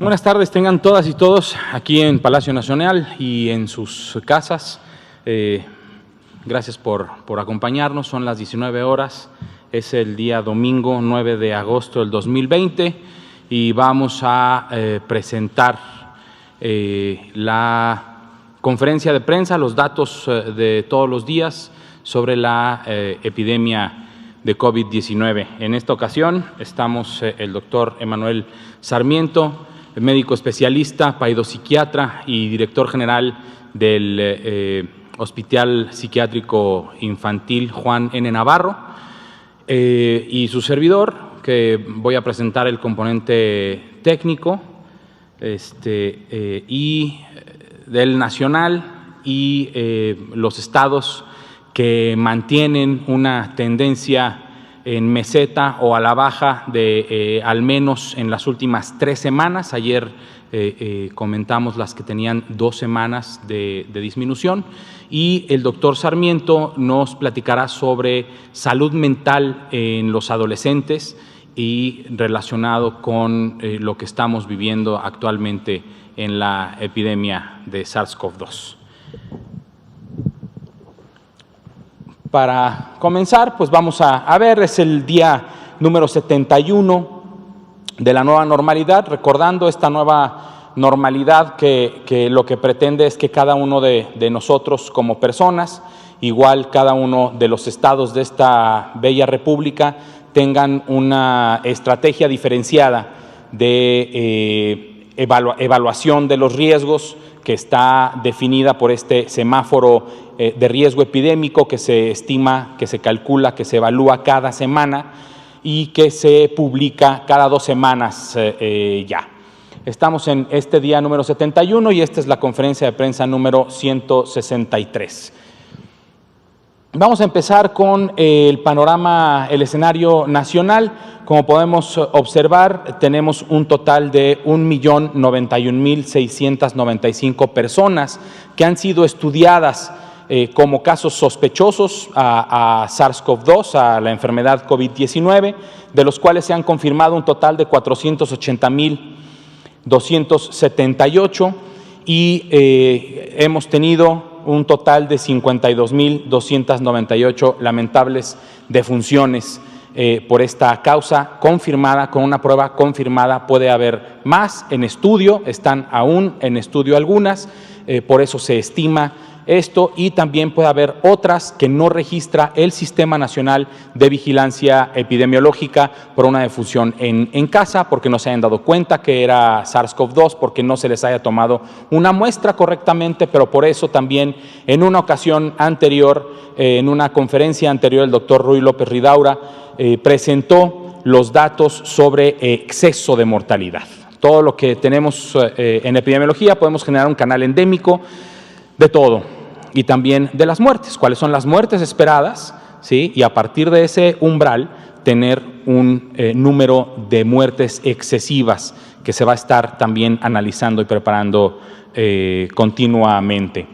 Buenas tardes, tengan todas y todos aquí en Palacio Nacional y en sus casas. Gracias por acompañarnos. Son las 19 horas, es el día domingo 9 de agosto del 2020 y vamos a presentar la conferencia de prensa, los datos de todos los días sobre la epidemia de COVID-19. En esta ocasión estamos el doctor Emanuel Sarmiento, médico especialista, paidopsiquiatra y director general del Hospital Psiquiátrico Infantil Juan N. Navarro, y su servidor, que voy a presentar el componente técnico y del nacional y los estados que mantienen una tendencia en meseta o a la baja de al menos en las últimas 3 semanas. Ayer comentamos las que tenían 2 semanas de disminución, y el doctor Sarmiento nos platicará sobre salud mental en los adolescentes y relacionado con lo que estamos viviendo actualmente en la epidemia de SARS-CoV-2. Para comenzar, pues vamos a ver, es el día número 71 de la nueva normalidad, recordando esta nueva normalidad que lo que pretende es que cada uno de nosotros como personas, igual cada uno de los estados de esta bella república, tengan una estrategia diferenciada de evaluación de los riesgos, que está definida por este semáforo de riesgo epidémico que se estima, que se calcula, que se evalúa cada semana y que se publica cada 2 semanas ya. Estamos en este día número 71 y esta es la conferencia de prensa número 163. Vamos a empezar con el panorama, el escenario nacional. Como podemos observar, tenemos un total de 1.091.695 personas que han sido estudiadas como casos sospechosos a SARS-CoV-2, a la enfermedad COVID-19, de los cuales se han confirmado un total de 480.278 y hemos tenido un total de 52.298 lamentables defunciones por esta causa confirmada, con una prueba confirmada. Puede haber más en estudio, están aún en estudio algunas, por eso se estima esto, y también puede haber otras que no registra el Sistema Nacional de Vigilancia Epidemiológica por una defunción en casa, porque no se hayan dado cuenta que era SARS-CoV-2, porque no se les haya tomado una muestra correctamente, pero por eso también en una ocasión anterior, en una conferencia anterior, el doctor Ruy López Ridaura presentó los datos sobre exceso de mortalidad. Todo lo que tenemos en epidemiología, podemos generar un canal endémico de todo, y también de las muertes, cuáles son las muertes esperadas, ¿sí? Y a partir de ese umbral tener un número de muertes excesivas que se va a estar también analizando y preparando continuamente.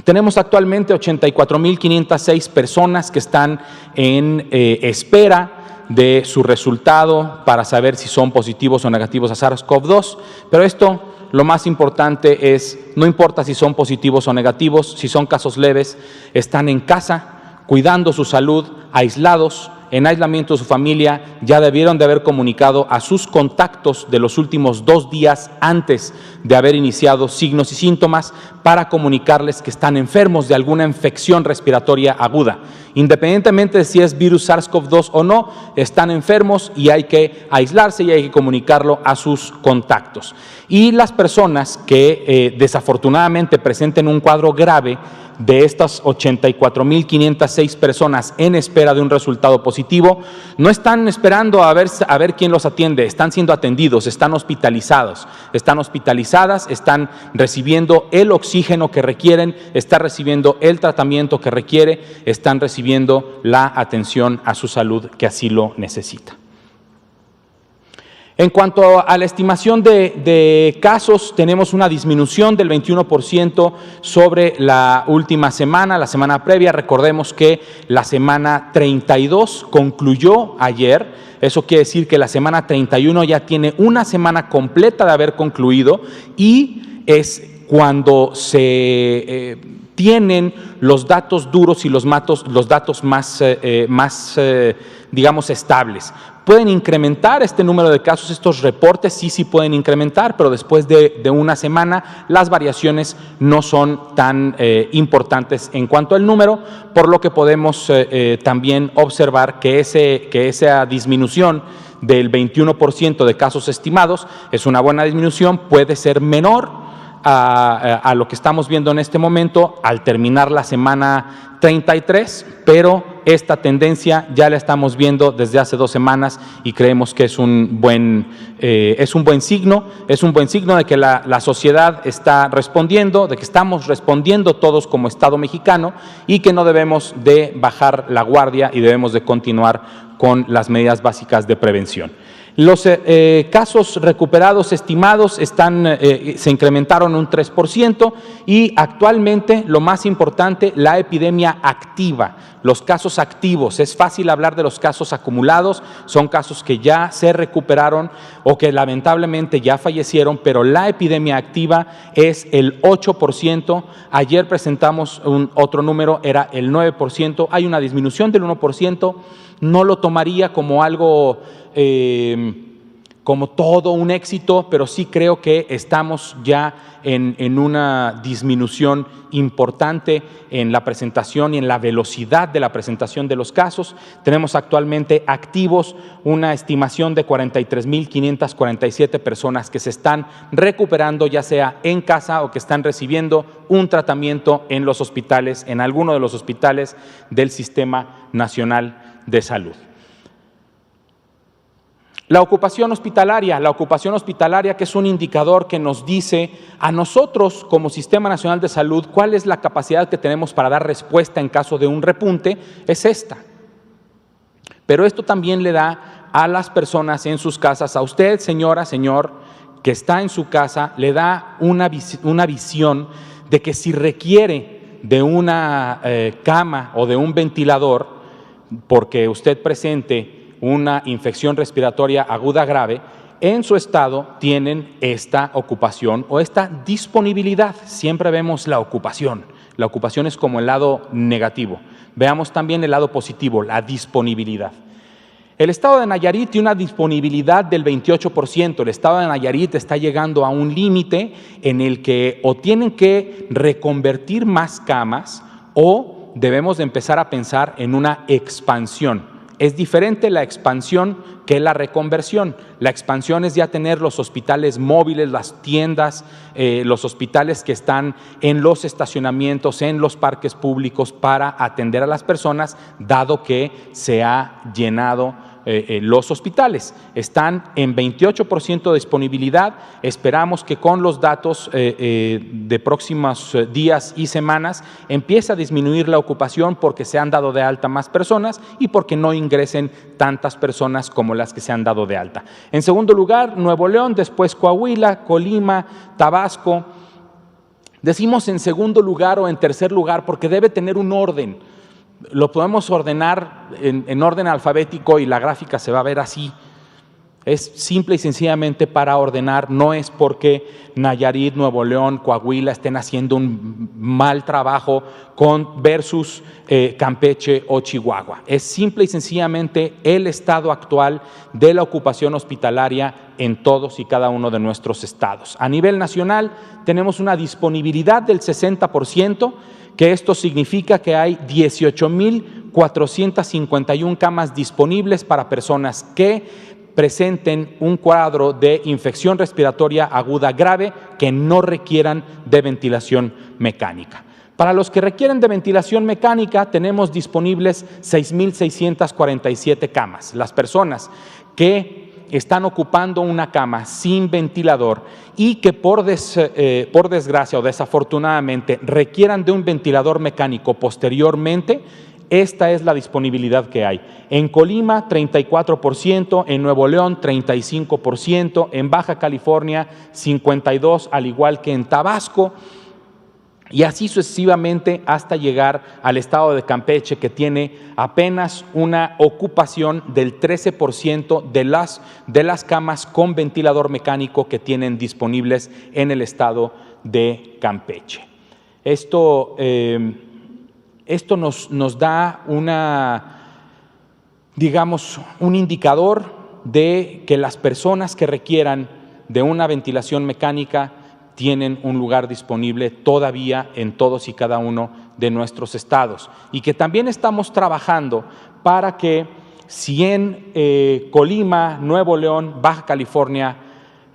Tenemos actualmente 84.506 personas que están en espera de su resultado para saber si son positivos o negativos a SARS-CoV-2, pero esto, lo más importante es, no importa si son positivos o negativos, si son casos leves, están en casa, cuidando su salud, aislados, en aislamiento de su familia. Ya debieron de haber comunicado a sus contactos de los últimos 2 días antes de haber iniciado signos y síntomas, para comunicarles que están enfermos de alguna infección respiratoria aguda. Independientemente de si es virus SARS-CoV-2 o no, están enfermos y hay que aislarse y hay que comunicarlo a sus contactos. Y las personas que desafortunadamente presenten un cuadro grave, de estas 84.506 personas en espera de un resultado positivo, no están esperando a ver quién los atiende, están siendo atendidos, están hospitalizadas, están recibiendo el oxígeno que requieren, están recibiendo el tratamiento que requiere, están recibiendo la atención a su salud que así lo necesita. En cuanto a la estimación de casos, tenemos una disminución del 21% sobre la última semana, la semana previa. Recordemos que la semana 32 concluyó ayer. Eso quiere decir que la semana 31 ya tiene una semana completa de haber concluido y es cuando se tienen los datos duros y los datos más digamos, estables. ¿Pueden incrementar este número de casos, estos reportes? Sí pueden incrementar, pero después de una semana las variaciones no son tan importantes en cuanto al número, por lo que podemos también observar que esa disminución del 21% de casos estimados es una buena disminución, puede ser menor a lo que estamos viendo en este momento al terminar la semana 33, pero esta tendencia ya la estamos viendo desde hace 2 semanas y creemos que es un buen signo de que la sociedad está respondiendo, de que estamos respondiendo todos como Estado mexicano y que no debemos de bajar la guardia y debemos de continuar con las medidas básicas de prevención. Los casos recuperados estimados se incrementaron un 3% y actualmente, lo más importante, la epidemia activa, los casos activos. Es fácil hablar de los casos acumulados, son casos que ya se recuperaron o que lamentablemente ya fallecieron, pero la epidemia activa es el 8%. Ayer presentamos otro número, era el 9%. Hay una disminución del 1%. No lo tomaría como algo, como todo un éxito, pero sí creo que estamos ya en una disminución importante en la presentación y en la velocidad de la presentación de los casos. Tenemos actualmente activos una estimación de 43,547 personas que se están recuperando, ya sea en casa o que están recibiendo un tratamiento en los hospitales, en alguno de los hospitales del Sistema Nacional de Salud. La ocupación hospitalaria que es un indicador que nos dice a nosotros como Sistema Nacional de Salud cuál es la capacidad que tenemos para dar respuesta en caso de un repunte, es esta. Pero esto también le da a las personas en sus casas, a usted, señora, señor, que está en su casa, le da una visión de que si requiere de una cama o de un ventilador, porque usted presente una infección respiratoria aguda grave, en su estado tienen esta ocupación o esta disponibilidad. Siempre vemos la ocupación es como el lado negativo. Veamos también el lado positivo, la disponibilidad. El estado de Nayarit tiene una disponibilidad del 28%. El estado de Nayarit está llegando a un límite en el que o tienen que reconvertir más camas o debemos de empezar a pensar en una expansión. Es diferente la expansión que la reconversión. La expansión es ya tener los hospitales móviles, las tiendas, los hospitales que están en los estacionamientos, en los parques públicos para atender a las personas, dado que se ha llenado los hospitales. Están en 28% de disponibilidad. Esperamos que con los datos de próximos días y semanas empiece a disminuir la ocupación porque se han dado de alta más personas y porque no ingresen tantas personas como las que se han dado de alta. En segundo lugar, Nuevo León, después Coahuila, Colima, Tabasco. Decimos en segundo lugar o en tercer lugar porque debe tener un orden. Lo podemos ordenar en orden alfabético y la gráfica se va a ver así. Es simple y sencillamente para ordenar, no es porque Nayarit, Nuevo León, Coahuila estén haciendo un mal trabajo versus Campeche o Chihuahua. Es simple y sencillamente el estado actual de la ocupación hospitalaria en todos y cada uno de nuestros estados. A nivel nacional tenemos una disponibilidad del 60%, que esto significa que hay 18,451 camas disponibles para personas que presenten un cuadro de infección respiratoria aguda grave que no requieran de ventilación mecánica. Para los que requieren de ventilación mecánica, tenemos disponibles 6,647 camas. Las personas que están ocupando una cama sin ventilador y que por desgracia o desafortunadamente requieran de un ventilador mecánico posteriormente, esta es la disponibilidad que hay. En Colima, 34%, en Nuevo León, 35%, en Baja California, 52%, al igual que en Tabasco, y así sucesivamente hasta llegar al estado de Campeche, que tiene apenas una ocupación del 13% de las camas con ventilador mecánico que tienen disponibles en el estado de Campeche. Esto nos da un indicador de que las personas que requieran de una ventilación mecánica tienen un lugar disponible todavía en todos y cada uno de nuestros estados, y que también estamos trabajando para que si en Colima, Nuevo León, Baja California,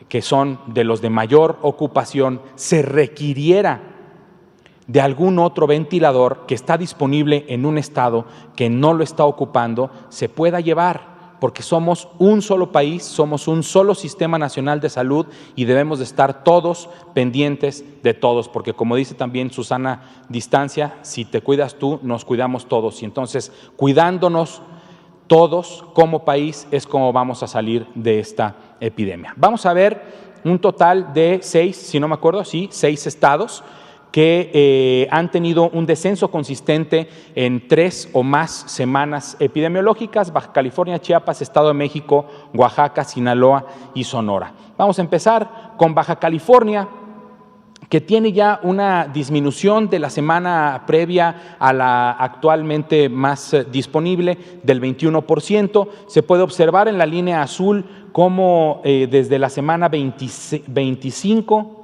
que son de los de mayor ocupación, se requiriera de algún otro ventilador que está disponible en un estado que no lo está ocupando, se pueda llevar, porque somos un solo país, somos un solo sistema nacional de salud y debemos de estar todos pendientes de todos, porque como dice también Susana Distancia, si te cuidas tú, nos cuidamos todos, y entonces cuidándonos todos como país es como vamos a salir de esta epidemia. Vamos a ver un total de 6 estados que han tenido un descenso consistente en 3 o más semanas epidemiológicas: Baja California, Chiapas, Estado de México, Oaxaca, Sinaloa y Sonora. Vamos a empezar con Baja California, que tiene ya una disminución de la semana previa a la actualmente más disponible del 21%. Se puede observar en la línea azul cómo desde la semana 25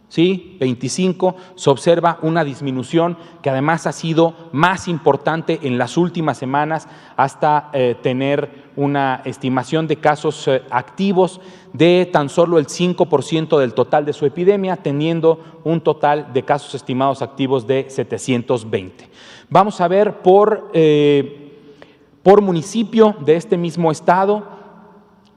se observa una disminución que además ha sido más importante en las últimas semanas, hasta tener una estimación de casos activos de tan solo el 5% del total de su epidemia, teniendo un total de casos estimados activos de 720. Vamos a ver por municipio de este mismo estado,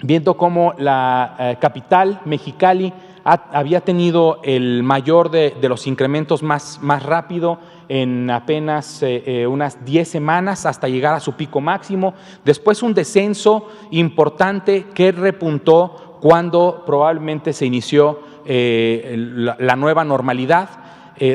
viendo cómo la capital, Mexicali, había tenido el mayor de los incrementos más rápido en apenas unas 10 semanas hasta llegar a su pico máximo. Después un descenso importante que repuntó cuando probablemente se inició la nueva normalidad.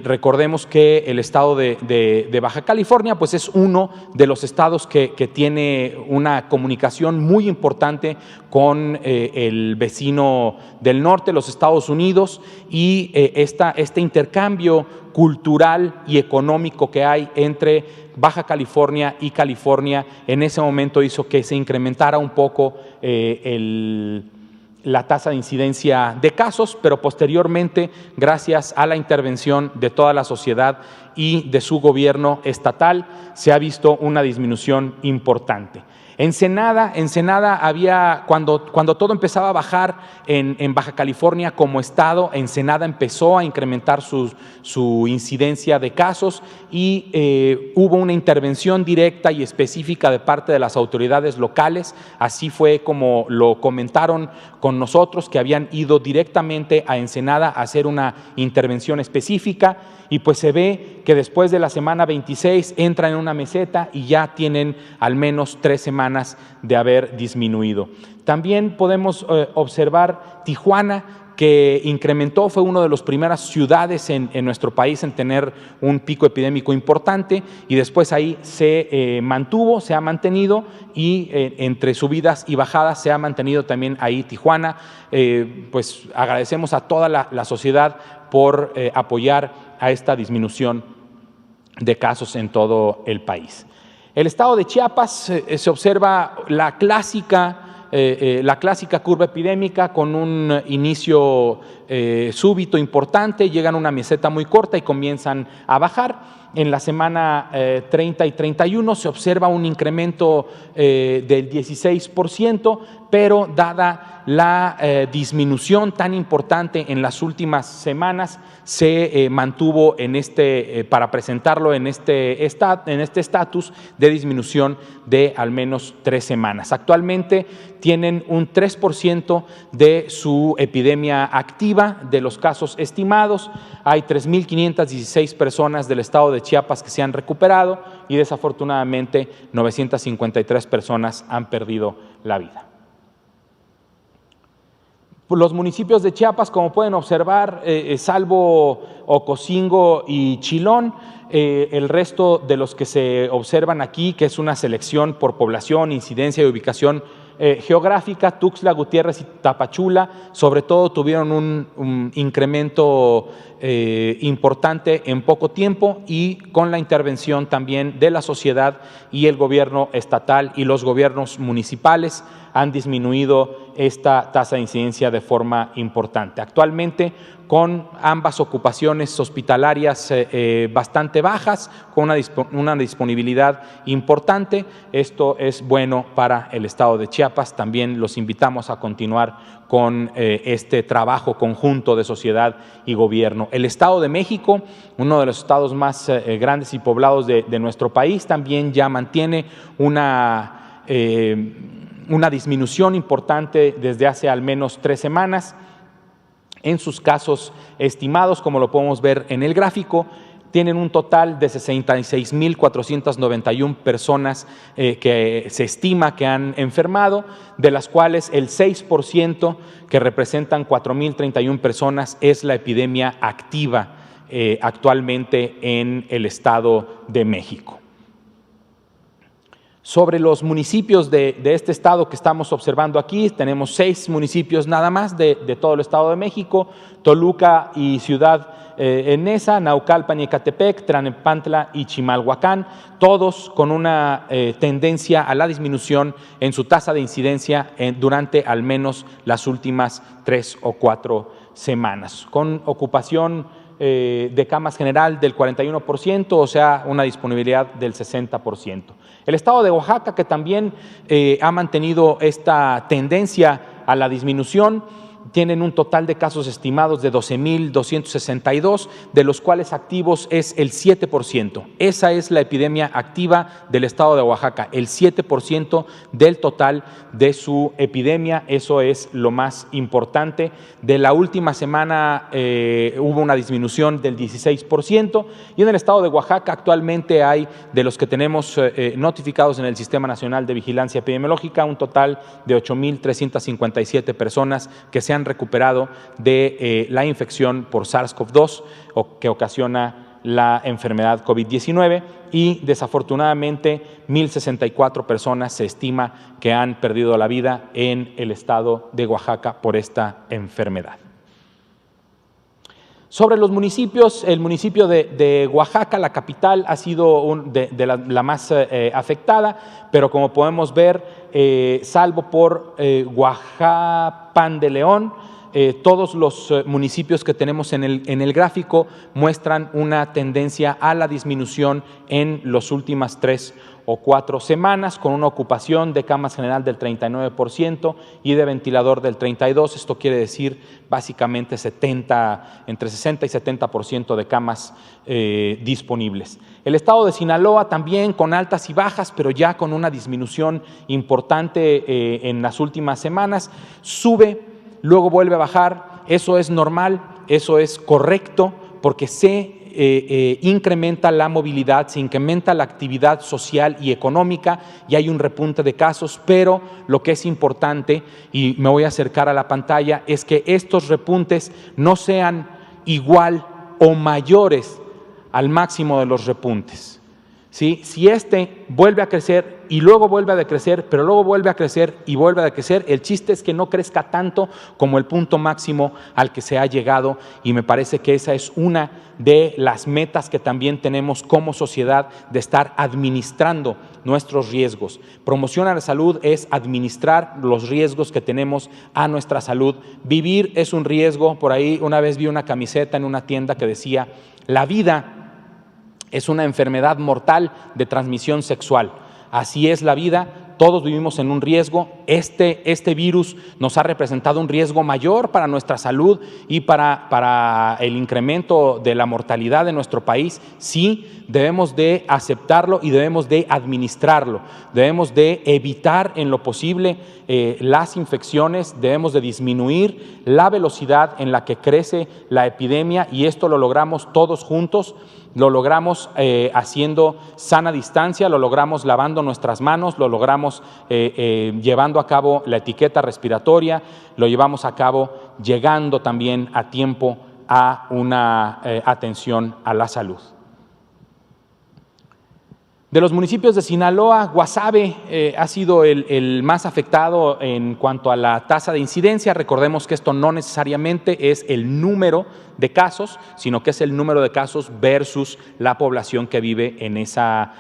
Recordemos que el estado de Baja California pues es uno de los estados que tiene una comunicación muy importante con el vecino del norte, los Estados Unidos, y este intercambio cultural y económico que hay entre Baja California y California en ese momento hizo que se incrementara un poco la tasa de incidencia de casos, pero posteriormente, gracias a la intervención de toda la sociedad y de su gobierno estatal, se ha visto una disminución importante. Ensenada había, cuando todo empezaba a bajar en Baja California como estado, Ensenada empezó a incrementar su incidencia de casos y hubo una intervención directa y específica de parte de las autoridades locales. Así fue como lo comentaron con nosotros, que habían ido directamente a Ensenada a hacer una intervención específica, y pues se ve que después de la semana 26 entran en una meseta y ya tienen al menos 3 semanas de haber disminuido. También podemos observar Tijuana, que incrementó, fue una de las primeras ciudades en nuestro país en tener un pico epidémico importante, y después ahí se ha mantenido, y entre subidas y bajadas se ha mantenido también ahí Tijuana. Pues agradecemos a toda la sociedad por apoyar a esta disminución de casos en todo el país. El estado de Chiapas se observa la clásica curva epidémica con un inicio súbito importante, llegan a una meseta muy corta y comienzan a bajar. En la semana 30 y 31 se observa un incremento del 16%, pero dada la disminución tan importante en las últimas semanas, se mantuvo para presentarlo en este estatus de disminución de al menos 3 semanas. Actualmente tienen un 3% de su epidemia activa. activa de los casos estimados. Hay 3.516 personas del estado de Chiapas que se han recuperado y desafortunadamente 953 personas han perdido la vida. Los municipios de Chiapas, como pueden observar, salvo Ocosingo y Chilón, el resto de los que se observan aquí, que es una selección por población, incidencia y ubicación geográfica, Tuxtla Gutiérrez y Tapachula, sobre todo tuvieron un incremento importante en poco tiempo y con la intervención también de la sociedad y el gobierno estatal y los gobiernos municipales han disminuido esta tasa de incidencia de forma importante. Actualmente, con ambas ocupaciones hospitalarias bastante bajas, con una disponibilidad importante, esto es bueno para el estado de Chiapas. También los invitamos a continuar con este trabajo conjunto de sociedad y gobierno. El Estado de México, uno de los estados más grandes y poblados de nuestro país, también ya mantiene una disminución importante desde hace al menos 3 semanas. En sus casos estimados, como lo podemos ver en el gráfico, tienen un total de 66.491 personas que se estima que han enfermado, de las cuales el 6%, que representan 4.031 personas, es la epidemia activa actualmente en el Estado de México. Sobre los municipios de este estado que estamos observando aquí, tenemos 6 municipios nada más de todo el Estado de México: Toluca y Ciudad Neza, Naucalpan y Ecatepec, Tlalnepantla y Chimalhuacán, todos con una tendencia a la disminución en su tasa de incidencia durante al menos las últimas 3 o 4 semanas, con ocupación de camas general del 41%, o sea, una disponibilidad del 60%. El estado de Oaxaca, que también ha mantenido esta tendencia a la disminución, tienen un total de casos estimados de 12.262, de los cuales activos es el 7%. Esa es la epidemia activa del estado de Oaxaca, el 7% del total de su epidemia. Eso es lo más importante. De la última semana hubo una disminución del 16%, y en el estado de Oaxaca actualmente hay, de los que tenemos notificados en el Sistema Nacional de Vigilancia Epidemiológica, un total de 8.357 personas que se han recuperado de la infección por SARS-CoV-2 que ocasiona la enfermedad COVID-19, y desafortunadamente 1.064 personas se estima que han perdido la vida en el estado de Oaxaca por esta enfermedad. Sobre los municipios, el municipio de Oaxaca, la capital, ha sido la más afectada, pero como podemos ver, salvo por Huajuapan de León, todos los municipios que tenemos en el gráfico muestran una tendencia a la disminución en las últimas 3 o 4 semanas, con una ocupación de camas general del 39% y de ventilador del 32%. Esto quiere decir básicamente entre 60 y 70% de camas disponibles. El estado de Sinaloa también con altas y bajas, pero ya con una disminución importante en las últimas semanas. Sube, luego vuelve a bajar. Eso es normal, eso es correcto, porque se incrementa la movilidad, se incrementa la actividad social y económica y hay un repunte de casos, pero lo que es importante, y me voy a acercar a la pantalla, es que estos repuntes no sean igual o mayores al máximo de los repuntes. ¿Sí? Si este vuelve a crecer y luego vuelve a decrecer, pero luego vuelve a crecer y vuelve a decrecer, el chiste es que no crezca tanto como el punto máximo al que se ha llegado, y me parece que esa es una de las metas que también tenemos como sociedad, de estar administrando nuestros riesgos. Promoción a la salud es administrar los riesgos que tenemos a nuestra salud. Vivir es un riesgo. Por ahí una vez vi una camiseta en una tienda que decía: la vida es una enfermedad mortal de transmisión sexual. Así es la vida, todos vivimos en un riesgo. Este virus nos ha representado un riesgo mayor para nuestra salud y para el incremento de la mortalidad de nuestro país. Sí, debemos de aceptarlo y debemos de administrarlo. Debemos de evitar en lo posible las infecciones, debemos de disminuir la velocidad en la que crece la epidemia, y esto lo logramos todos juntos. Lo logramos haciendo sana distancia, lo logramos lavando nuestras manos, lo logramos llevando a cabo la etiqueta respiratoria, lo llevamos a cabo llegando también a tiempo a una atención a la salud. De los municipios de Sinaloa, Guasave ha sido el más afectado en cuanto a la tasa de incidencia. Recordemos que esto no necesariamente es el número de casos, sino que es el número de casos versus la población que vive en esa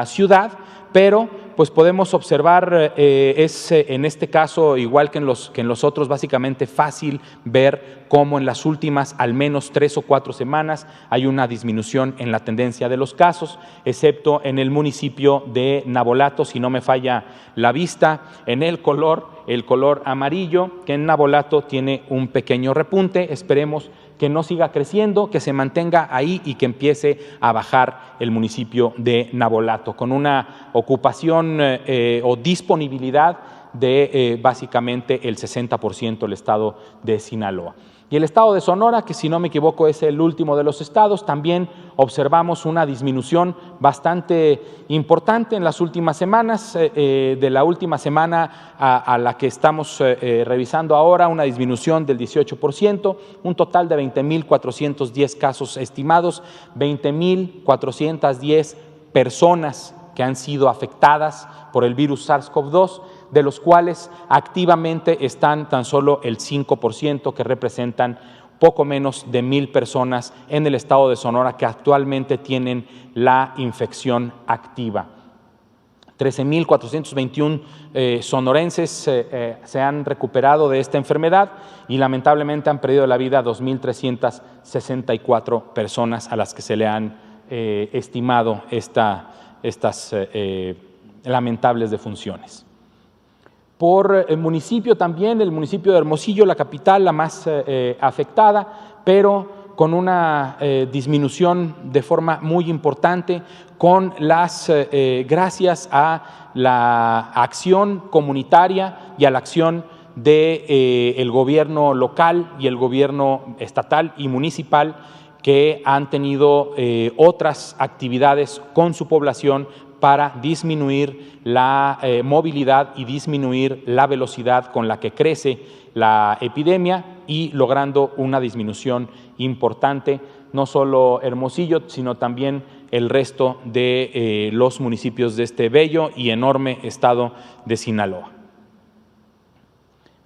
ciudad, pero pues podemos observar, en este caso, igual que en los otros, básicamente fácil ver cómo en las últimas al menos 3 o 4 semanas hay una disminución en la tendencia de los casos, excepto en el municipio de Navolato, si no me falla la vista, en el color amarillo, que en Navolato tiene un pequeño repunte. Esperemos que no siga creciendo, que se mantenga ahí y que empiece a bajar el municipio de Navolato, con una ocupación o disponibilidad de básicamente el 60% del estado de Sinaloa. Y el estado de Sonora, que si no me equivoco es el último de los estados, también observamos una disminución bastante importante en las últimas semanas. De la última semana a la que estamos revisando ahora, una disminución del 18%, un total de 20.410 casos estimados, 20.410 personas que han sido afectadas por el virus SARS-CoV-2, de los cuales activamente están tan solo el 5%, que representan poco menos de 1,000 personas en el estado de Sonora que actualmente tienen la infección activa. 13.421 sonorenses se han recuperado de esta enfermedad y lamentablemente han perdido la vida 2.364 personas a las que se le han estimado estas lamentables defunciones. Por el municipio también, el municipio de Hermosillo, la capital, la más afectada, pero con una disminución de forma muy importante, gracias a la acción comunitaria y a la acción del gobierno local y el gobierno estatal y municipal, que han tenido otras actividades con su población para disminuir la movilidad y disminuir la velocidad con la que crece la epidemia, y logrando una disminución importante, no solo Hermosillo, sino también el resto de los municipios de este bello y enorme estado de Sinaloa.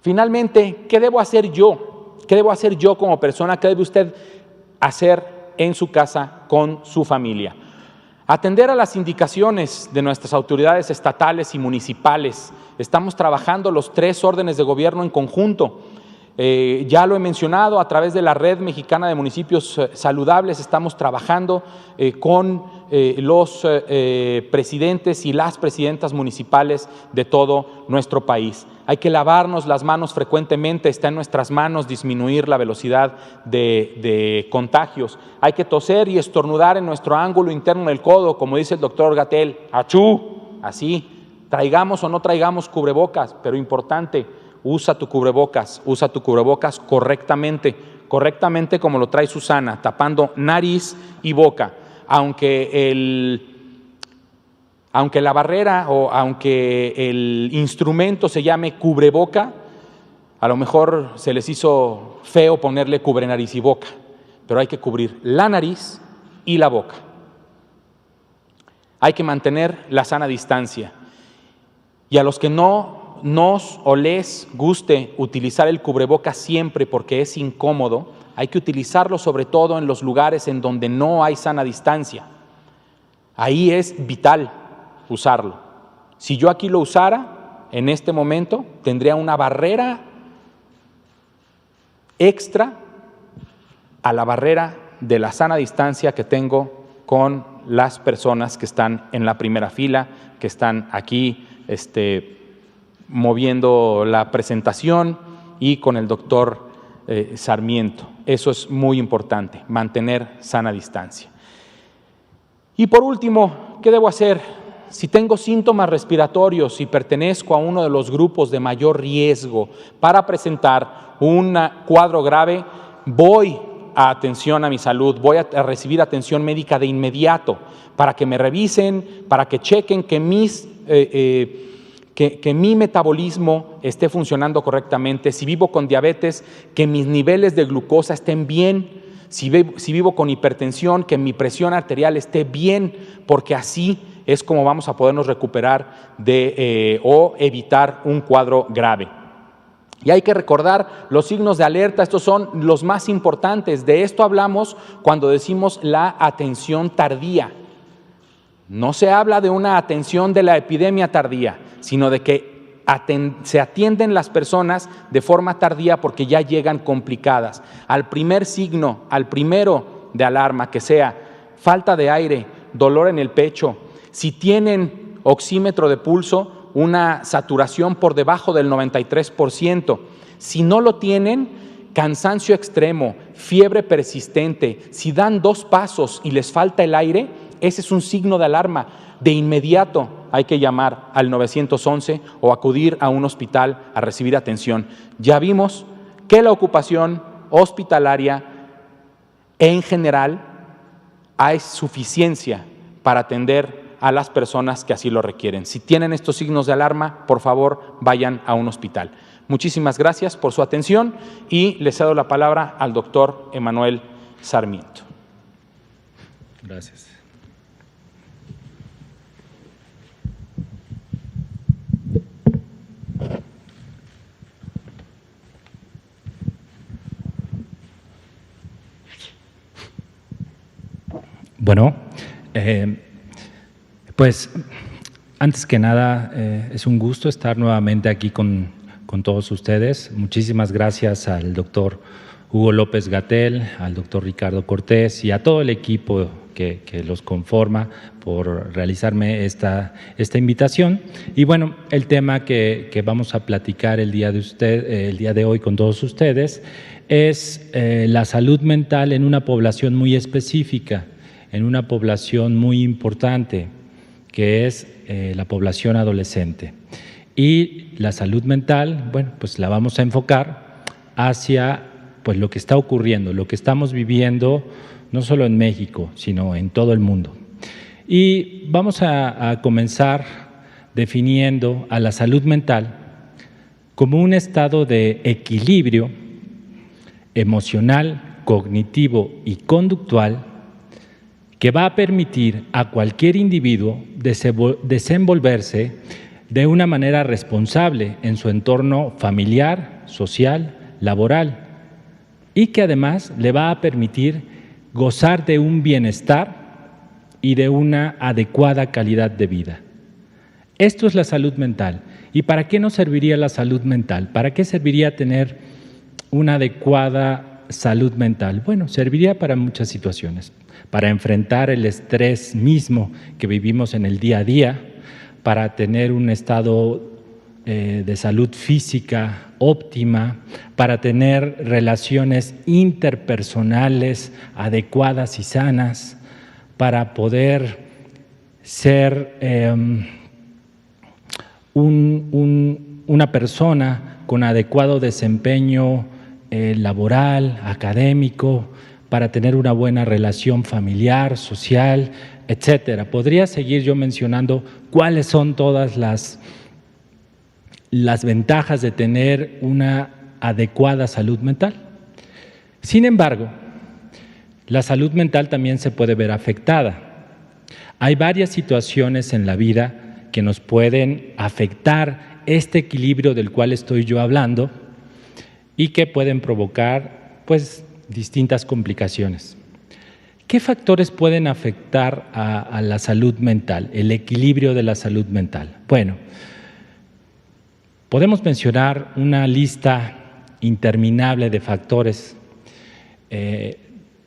Finalmente, ¿qué debo hacer yo? ¿Qué debo hacer yo como persona? ¿Qué debe usted hacer en su casa con su familia? Atender a las indicaciones de nuestras autoridades estatales y municipales. Estamos trabajando los 3 órdenes de gobierno en conjunto. Ya lo he mencionado, a través de la Red Mexicana de Municipios Saludables estamos trabajando con los presidentes y las presidentas municipales de todo nuestro país. Hay que lavarnos las manos frecuentemente, está en nuestras manos disminuir la velocidad de contagios. Hay que toser y estornudar en nuestro ángulo interno del codo, como dice el doctor Gatell, ¡achú! Así, traigamos o no traigamos cubrebocas, pero importante, usa tu cubrebocas correctamente como lo trae Susana, tapando nariz y boca. Aunque la barrera o aunque el instrumento se llame cubreboca, a lo mejor se les hizo feo ponerle cubre nariz y boca, pero hay que cubrir la nariz y la boca. Hay que mantener la sana distancia. Y a los que no nos o les guste utilizar el cubrebocas siempre porque es incómodo, hay que utilizarlo sobre todo en los lugares en donde no hay sana distancia. Ahí es vital usarlo. Si yo aquí lo usara, en este momento tendría una barrera extra a la barrera de la sana distancia que tengo con las personas que están en la primera fila, que están aquí moviendo la presentación, y con el doctor Sarmiento. Eso es muy importante, mantener sana distancia. Y por último, ¿qué debo hacer? Si tengo síntomas respiratorios y pertenezco a uno de los grupos de mayor riesgo para presentar un cuadro grave, voy a atención a mi salud, voy a recibir atención médica de inmediato para que me revisen, para que chequen que mi metabolismo esté funcionando correctamente, si vivo con diabetes, que mis niveles de glucosa estén bien, si vivo con hipertensión, que mi presión arterial esté bien, porque así es como vamos a podernos recuperar o evitar un cuadro grave. Y hay que recordar los signos de alerta, estos son los más importantes. De esto hablamos cuando decimos la atención tardía. No se habla de una atención de la epidemia tardía, sino de que se atienden las personas de forma tardía porque ya llegan complicadas. Al primer signo, al primero de alarma, que sea falta de aire, dolor en el pecho, si tienen oxímetro de pulso, una saturación por debajo del 93%. Si no lo tienen, cansancio extremo, fiebre persistente, si dan 2 pasos y les falta el aire, ese es un signo de alarma. De inmediato hay que llamar al 911 o acudir a un hospital a recibir atención. Ya vimos que la ocupación hospitalaria en general hay suficiencia para atender a las personas que así lo requieren. Si tienen estos signos de alarma, por favor, vayan a un hospital. Muchísimas gracias por su atención y le cedo la palabra al doctor Emanuel Sarmiento. Gracias. Bueno, pues antes que nada es un gusto estar nuevamente aquí con todos ustedes. Muchísimas gracias al doctor Hugo López-Gatell, al doctor Ricardo Cortés y a todo el equipo que los conforma por realizarme esta invitación. Y bueno, el tema que vamos a platicar el día de hoy con todos ustedes es la salud mental en una población muy específica, en una población muy importante, que es la población adolescente. Y la salud mental, bueno, pues la vamos a enfocar hacia pues lo que está ocurriendo, lo que estamos viviendo, no solo en México, sino en todo el mundo. Y vamos a comenzar definiendo a la salud mental como un estado de equilibrio emocional, cognitivo y conductual que va a permitir a cualquier individuo desenvolverse de una manera responsable en su entorno familiar, social, laboral, y que además le va a permitir gozar de un bienestar y de una adecuada calidad de vida. Esto es la salud mental. ¿Y para qué nos serviría la salud mental? ¿Para qué serviría tener una adecuada salud mental? Bueno, serviría para muchas situaciones. Para enfrentar el estrés mismo que vivimos en el día a día, para tener un estado de salud física óptima, para tener relaciones interpersonales adecuadas y sanas, para poder ser una persona con adecuado desempeño laboral, académico, para tener una buena relación familiar, social, etcétera. Podría seguir yo mencionando cuáles son todas las ventajas de tener una adecuada salud mental. Sin embargo, la salud mental también se puede ver afectada. Hay varias situaciones en la vida que nos pueden afectar este equilibrio del cual estoy yo hablando y que pueden provocar, pues, distintas complicaciones. ¿Qué factores pueden afectar a la salud mental, el equilibrio de la salud mental? Bueno, podemos mencionar una lista interminable de factores.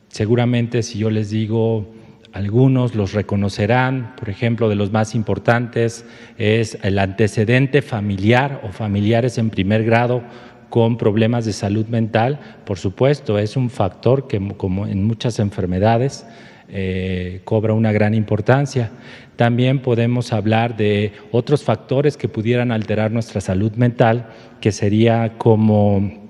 Seguramente si yo les digo algunos los reconocerán, por ejemplo, de los más importantes es el antecedente familiar o familiares en primer grado con problemas de salud mental. Por supuesto, es un factor que, como en muchas enfermedades, cobra una gran importancia. También podemos hablar de otros factores que pudieran alterar nuestra salud mental, que sería como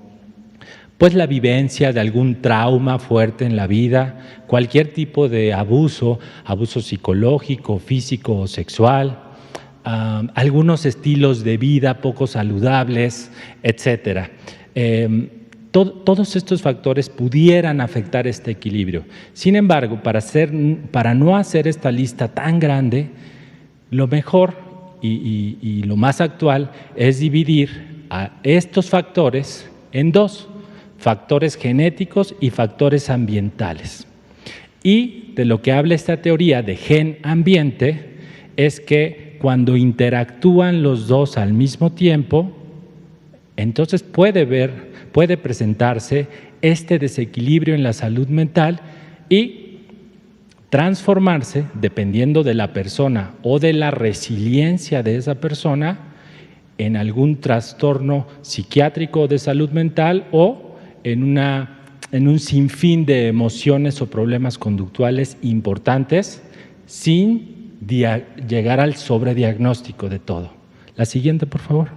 pues la vivencia de algún trauma fuerte en la vida, cualquier tipo de abuso psicológico, físico o sexual, algunos estilos de vida poco saludables, etcétera. Todos estos factores pudieran afectar este equilibrio. Sin embargo, para no hacer esta lista tan grande, lo mejor y lo más actual es dividir a estos factores en dos: factores genéticos y factores ambientales. Y de lo que habla esta teoría de gen-ambiente es que cuando interactúan los dos al mismo tiempo, entonces puede presentarse este desequilibrio en la salud mental y transformarse, dependiendo de la persona o de la resiliencia de esa persona, en algún trastorno psiquiátrico de salud mental o en un sinfín de emociones o problemas conductuales importantes, sin llegar al sobrediagnóstico de todo. La siguiente, por favor.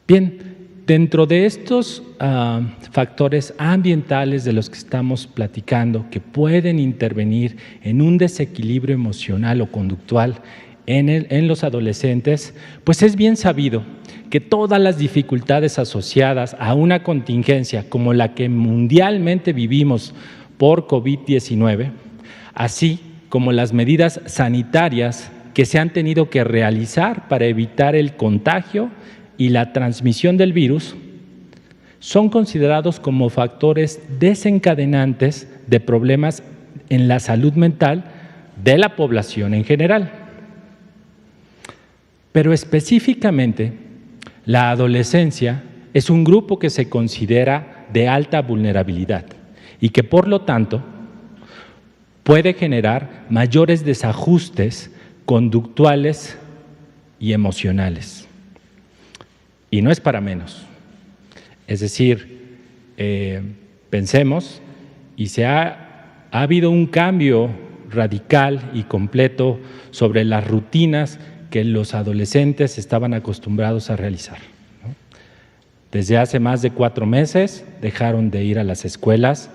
Bien, dentro de estos factores ambientales de los que estamos platicando, que pueden intervenir en un desequilibrio emocional o conductual en los adolescentes, pues es bien sabido que todas las dificultades asociadas a una contingencia como la que mundialmente vivimos por COVID-19, así como las medidas sanitarias que se han tenido que realizar para evitar el contagio y la transmisión del virus, son considerados como factores desencadenantes de problemas en la salud mental de la población en general. Pero específicamente, la adolescencia es un grupo que se considera de alta vulnerabilidad y que, por lo tanto, puede generar mayores desajustes conductuales y emocionales. Y no es para menos. Es decir, pensemos, y ha habido un cambio radical y completo sobre las rutinas que los adolescentes estaban acostumbrados a realizar, ¿no? Desde hace más de 4 meses dejaron de ir a las escuelas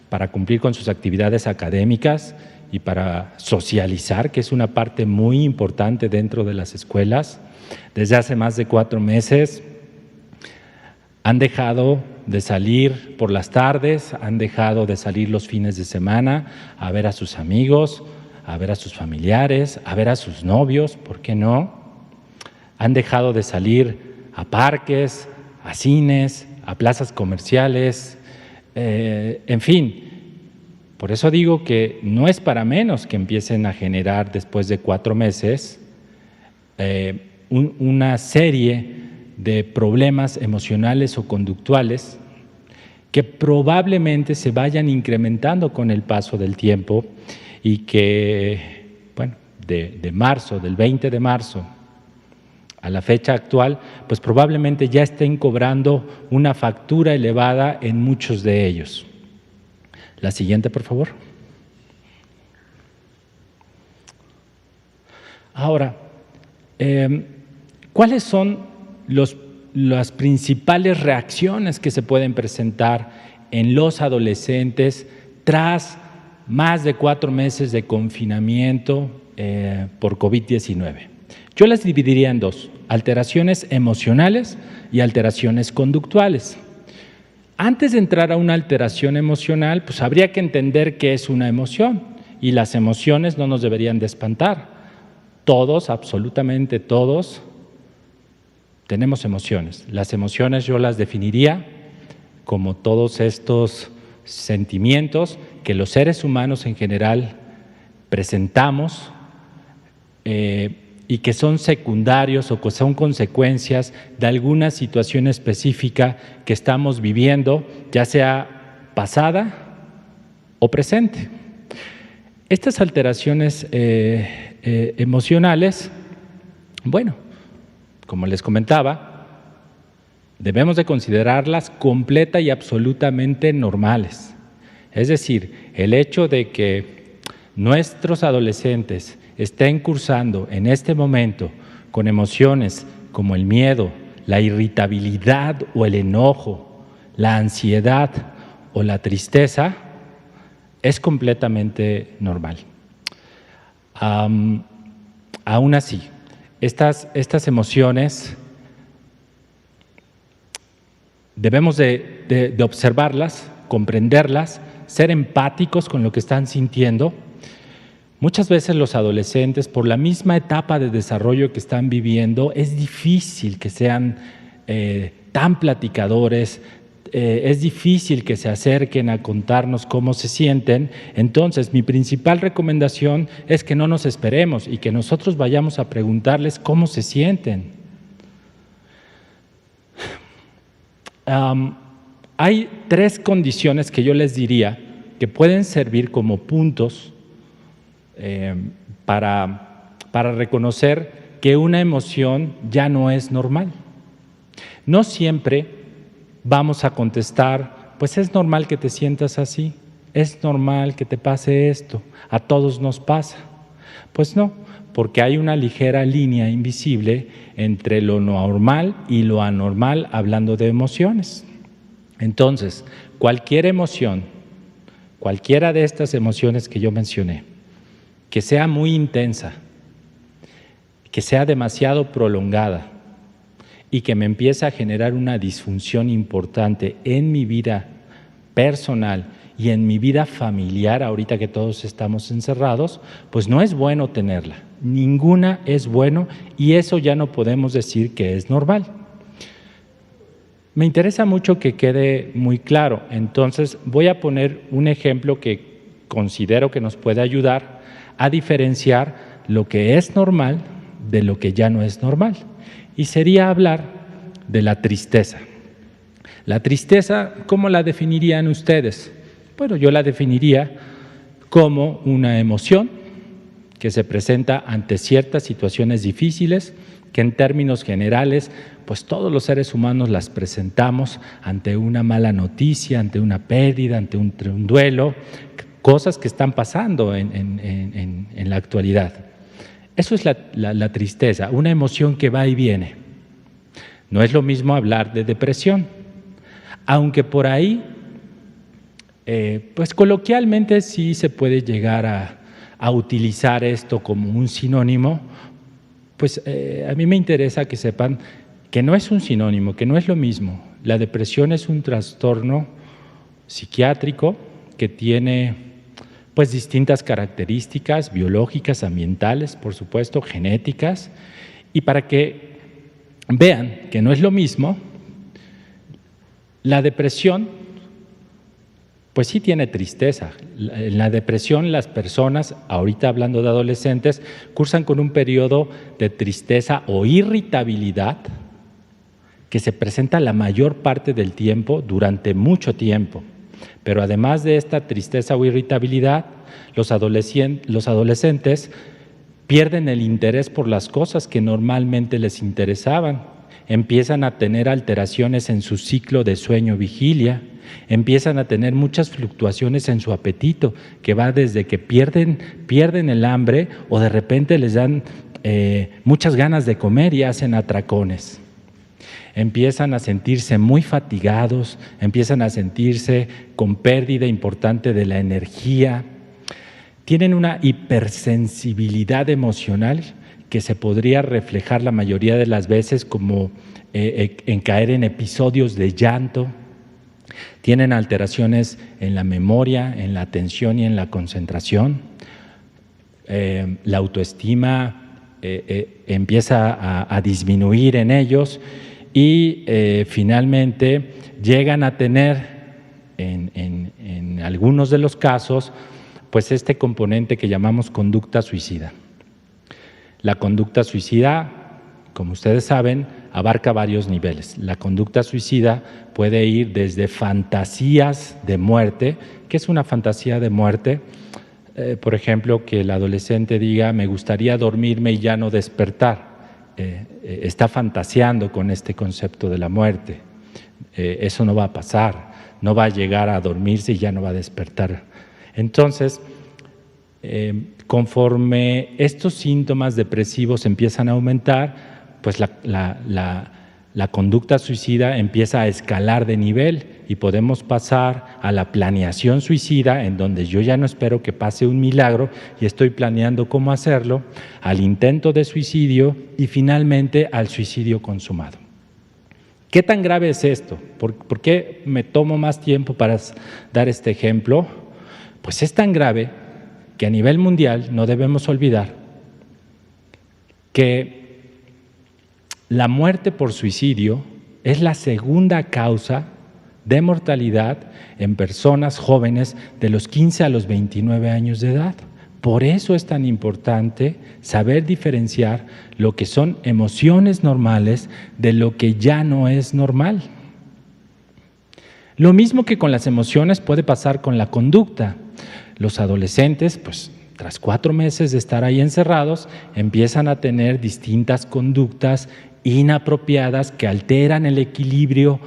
para cumplir con sus actividades académicas y para socializar, que es una parte muy importante dentro de las escuelas. Desde hace más de 4 meses han dejado de salir por las tardes, han dejado de salir los fines de semana a ver a sus amigos, a ver a sus familiares, a ver a sus novios, ¿por qué no? Han dejado de salir a parques, a cines, a plazas comerciales, en fin. Por eso digo que no es para menos que empiecen a generar después de 4 meses una serie de problemas emocionales o conductuales que probablemente se vayan incrementando con el paso del tiempo y que, bueno, de marzo, del 20 de marzo a la fecha actual, pues probablemente ya estén cobrando una factura elevada en muchos de ellos. La siguiente, por favor. Ahora, ¿cuáles son las principales reacciones que se pueden presentar en los adolescentes tras más de 4 meses de confinamiento por COVID-19? Yo las dividiría en 2, alteraciones emocionales y alteraciones conductuales. Antes de entrar a una alteración emocional, pues habría que entender qué es una emoción, y las emociones no nos deberían de espantar. Todos, absolutamente todos, tenemos emociones. Las emociones yo las definiría como todos estos sentimientos que los seres humanos en general presentamos y que son secundarios o que son consecuencias de alguna situación específica que estamos viviendo, ya sea pasada o presente. Estas alteraciones emocionales, bueno, como les comentaba, debemos de considerarlas completa y absolutamente normales. Es decir, el hecho de que nuestros adolescentes estén cursando en este momento con emociones como el miedo, la irritabilidad o el enojo, la ansiedad o la tristeza, es completamente normal. Aún así, estas emociones debemos de observarlas, comprenderlas, ser empáticos con lo que están sintiendo. Muchas veces los adolescentes, por la misma etapa de desarrollo que están viviendo, es difícil que sean tan platicadores, es difícil que se acerquen a contarnos cómo se sienten. Entonces, mi principal recomendación es que no nos esperemos y que nosotros vayamos a preguntarles cómo se sienten. Hay 3 condiciones que yo les diría que pueden servir como puntos para reconocer que una emoción ya no es normal. No siempre vamos a contestar, pues es normal que te sientas así, es normal que te pase esto, a todos nos pasa. Pues no, porque hay una ligera línea invisible entre lo normal y lo anormal hablando de emociones. Entonces, cualquier emoción, cualquiera de estas emociones que yo mencioné, que sea muy intensa, que sea demasiado prolongada y que me empiece a generar una disfunción importante en mi vida personal y en mi vida familiar, ahorita que todos estamos encerrados, pues no es bueno tenerla. Ninguna es bueno y eso ya no podemos decir que es normal. Me interesa mucho que quede muy claro, entonces voy a poner un ejemplo que considero que nos puede ayudar a diferenciar lo que es normal de lo que ya no es normal. Y sería hablar de la tristeza. La tristeza, ¿cómo la definirían ustedes? Bueno, yo la definiría como una emoción que se presenta ante ciertas situaciones difíciles, que en términos generales, pues todos los seres humanos las presentamos ante una mala noticia, ante una pérdida, ante un duelo, cosas que están pasando en la actualidad. Eso es la tristeza, una emoción que va y viene. No es lo mismo hablar de depresión, aunque por ahí, pues coloquialmente sí se puede llegar a utilizar esto como un sinónimo. Pues a mí me interesa que sepan que no es un sinónimo, que no es lo mismo. La depresión es un trastorno psiquiátrico que tiene pues distintas características biológicas, ambientales, por supuesto, genéticas, y para que vean que no es lo mismo, la depresión pues sí tiene tristeza. En la depresión las personas, ahorita hablando de adolescentes, cursan con un periodo de tristeza o irritabilidad que se presenta la mayor parte del tiempo, durante mucho tiempo. Pero además de esta tristeza o irritabilidad, los adolescentes pierden el interés por las cosas que normalmente les interesaban, empiezan a tener alteraciones en su ciclo de sueño-vigilia, empiezan a tener muchas fluctuaciones en su apetito, que va desde que pierden el hambre o de repente les dan muchas ganas de comer y hacen atracones. Empiezan a sentirse muy fatigados, empiezan a sentirse con pérdida importante de la energía, tienen una hipersensibilidad emocional que se podría reflejar la mayoría de las veces como en caer en episodios de llanto, tienen alteraciones en la memoria, en la atención y en la concentración, la autoestima empieza a disminuir en ellos y finalmente llegan a tener en algunos de los casos pues este componente que llamamos conducta suicida. La conducta suicida, como ustedes saben, abarca varios niveles. La conducta suicida puede ir desde fantasías de muerte. ¿Qué es una fantasía de muerte? Por ejemplo, que el adolescente diga, me gustaría dormirme y ya no despertar. Está fantaseando con este concepto de la muerte. Eso no va a pasar, no va a llegar a dormirse y ya no va a despertar. Entonces, conforme estos síntomas depresivos empiezan a aumentar, pues la conducta suicida empieza a escalar de nivel y podemos pasar a la planeación suicida, en donde yo ya no espero que pase un milagro y estoy planeando cómo hacerlo, al intento de suicidio y finalmente al suicidio consumado. ¿Qué tan grave es esto? ¿Por qué me tomo más tiempo para dar este ejemplo? Pues es tan grave que a nivel mundial no debemos olvidar que la muerte por suicidio es la segunda causa de mortalidad en personas jóvenes de los 15 a los 29 años de edad. Por eso es tan importante saber diferenciar lo que son emociones normales de lo que ya no es normal. Lo mismo que con las emociones puede pasar con la conducta. Los adolescentes, pues tras 4 meses de estar ahí encerrados, empiezan a tener distintas conductas inapropiadas que alteran el equilibrio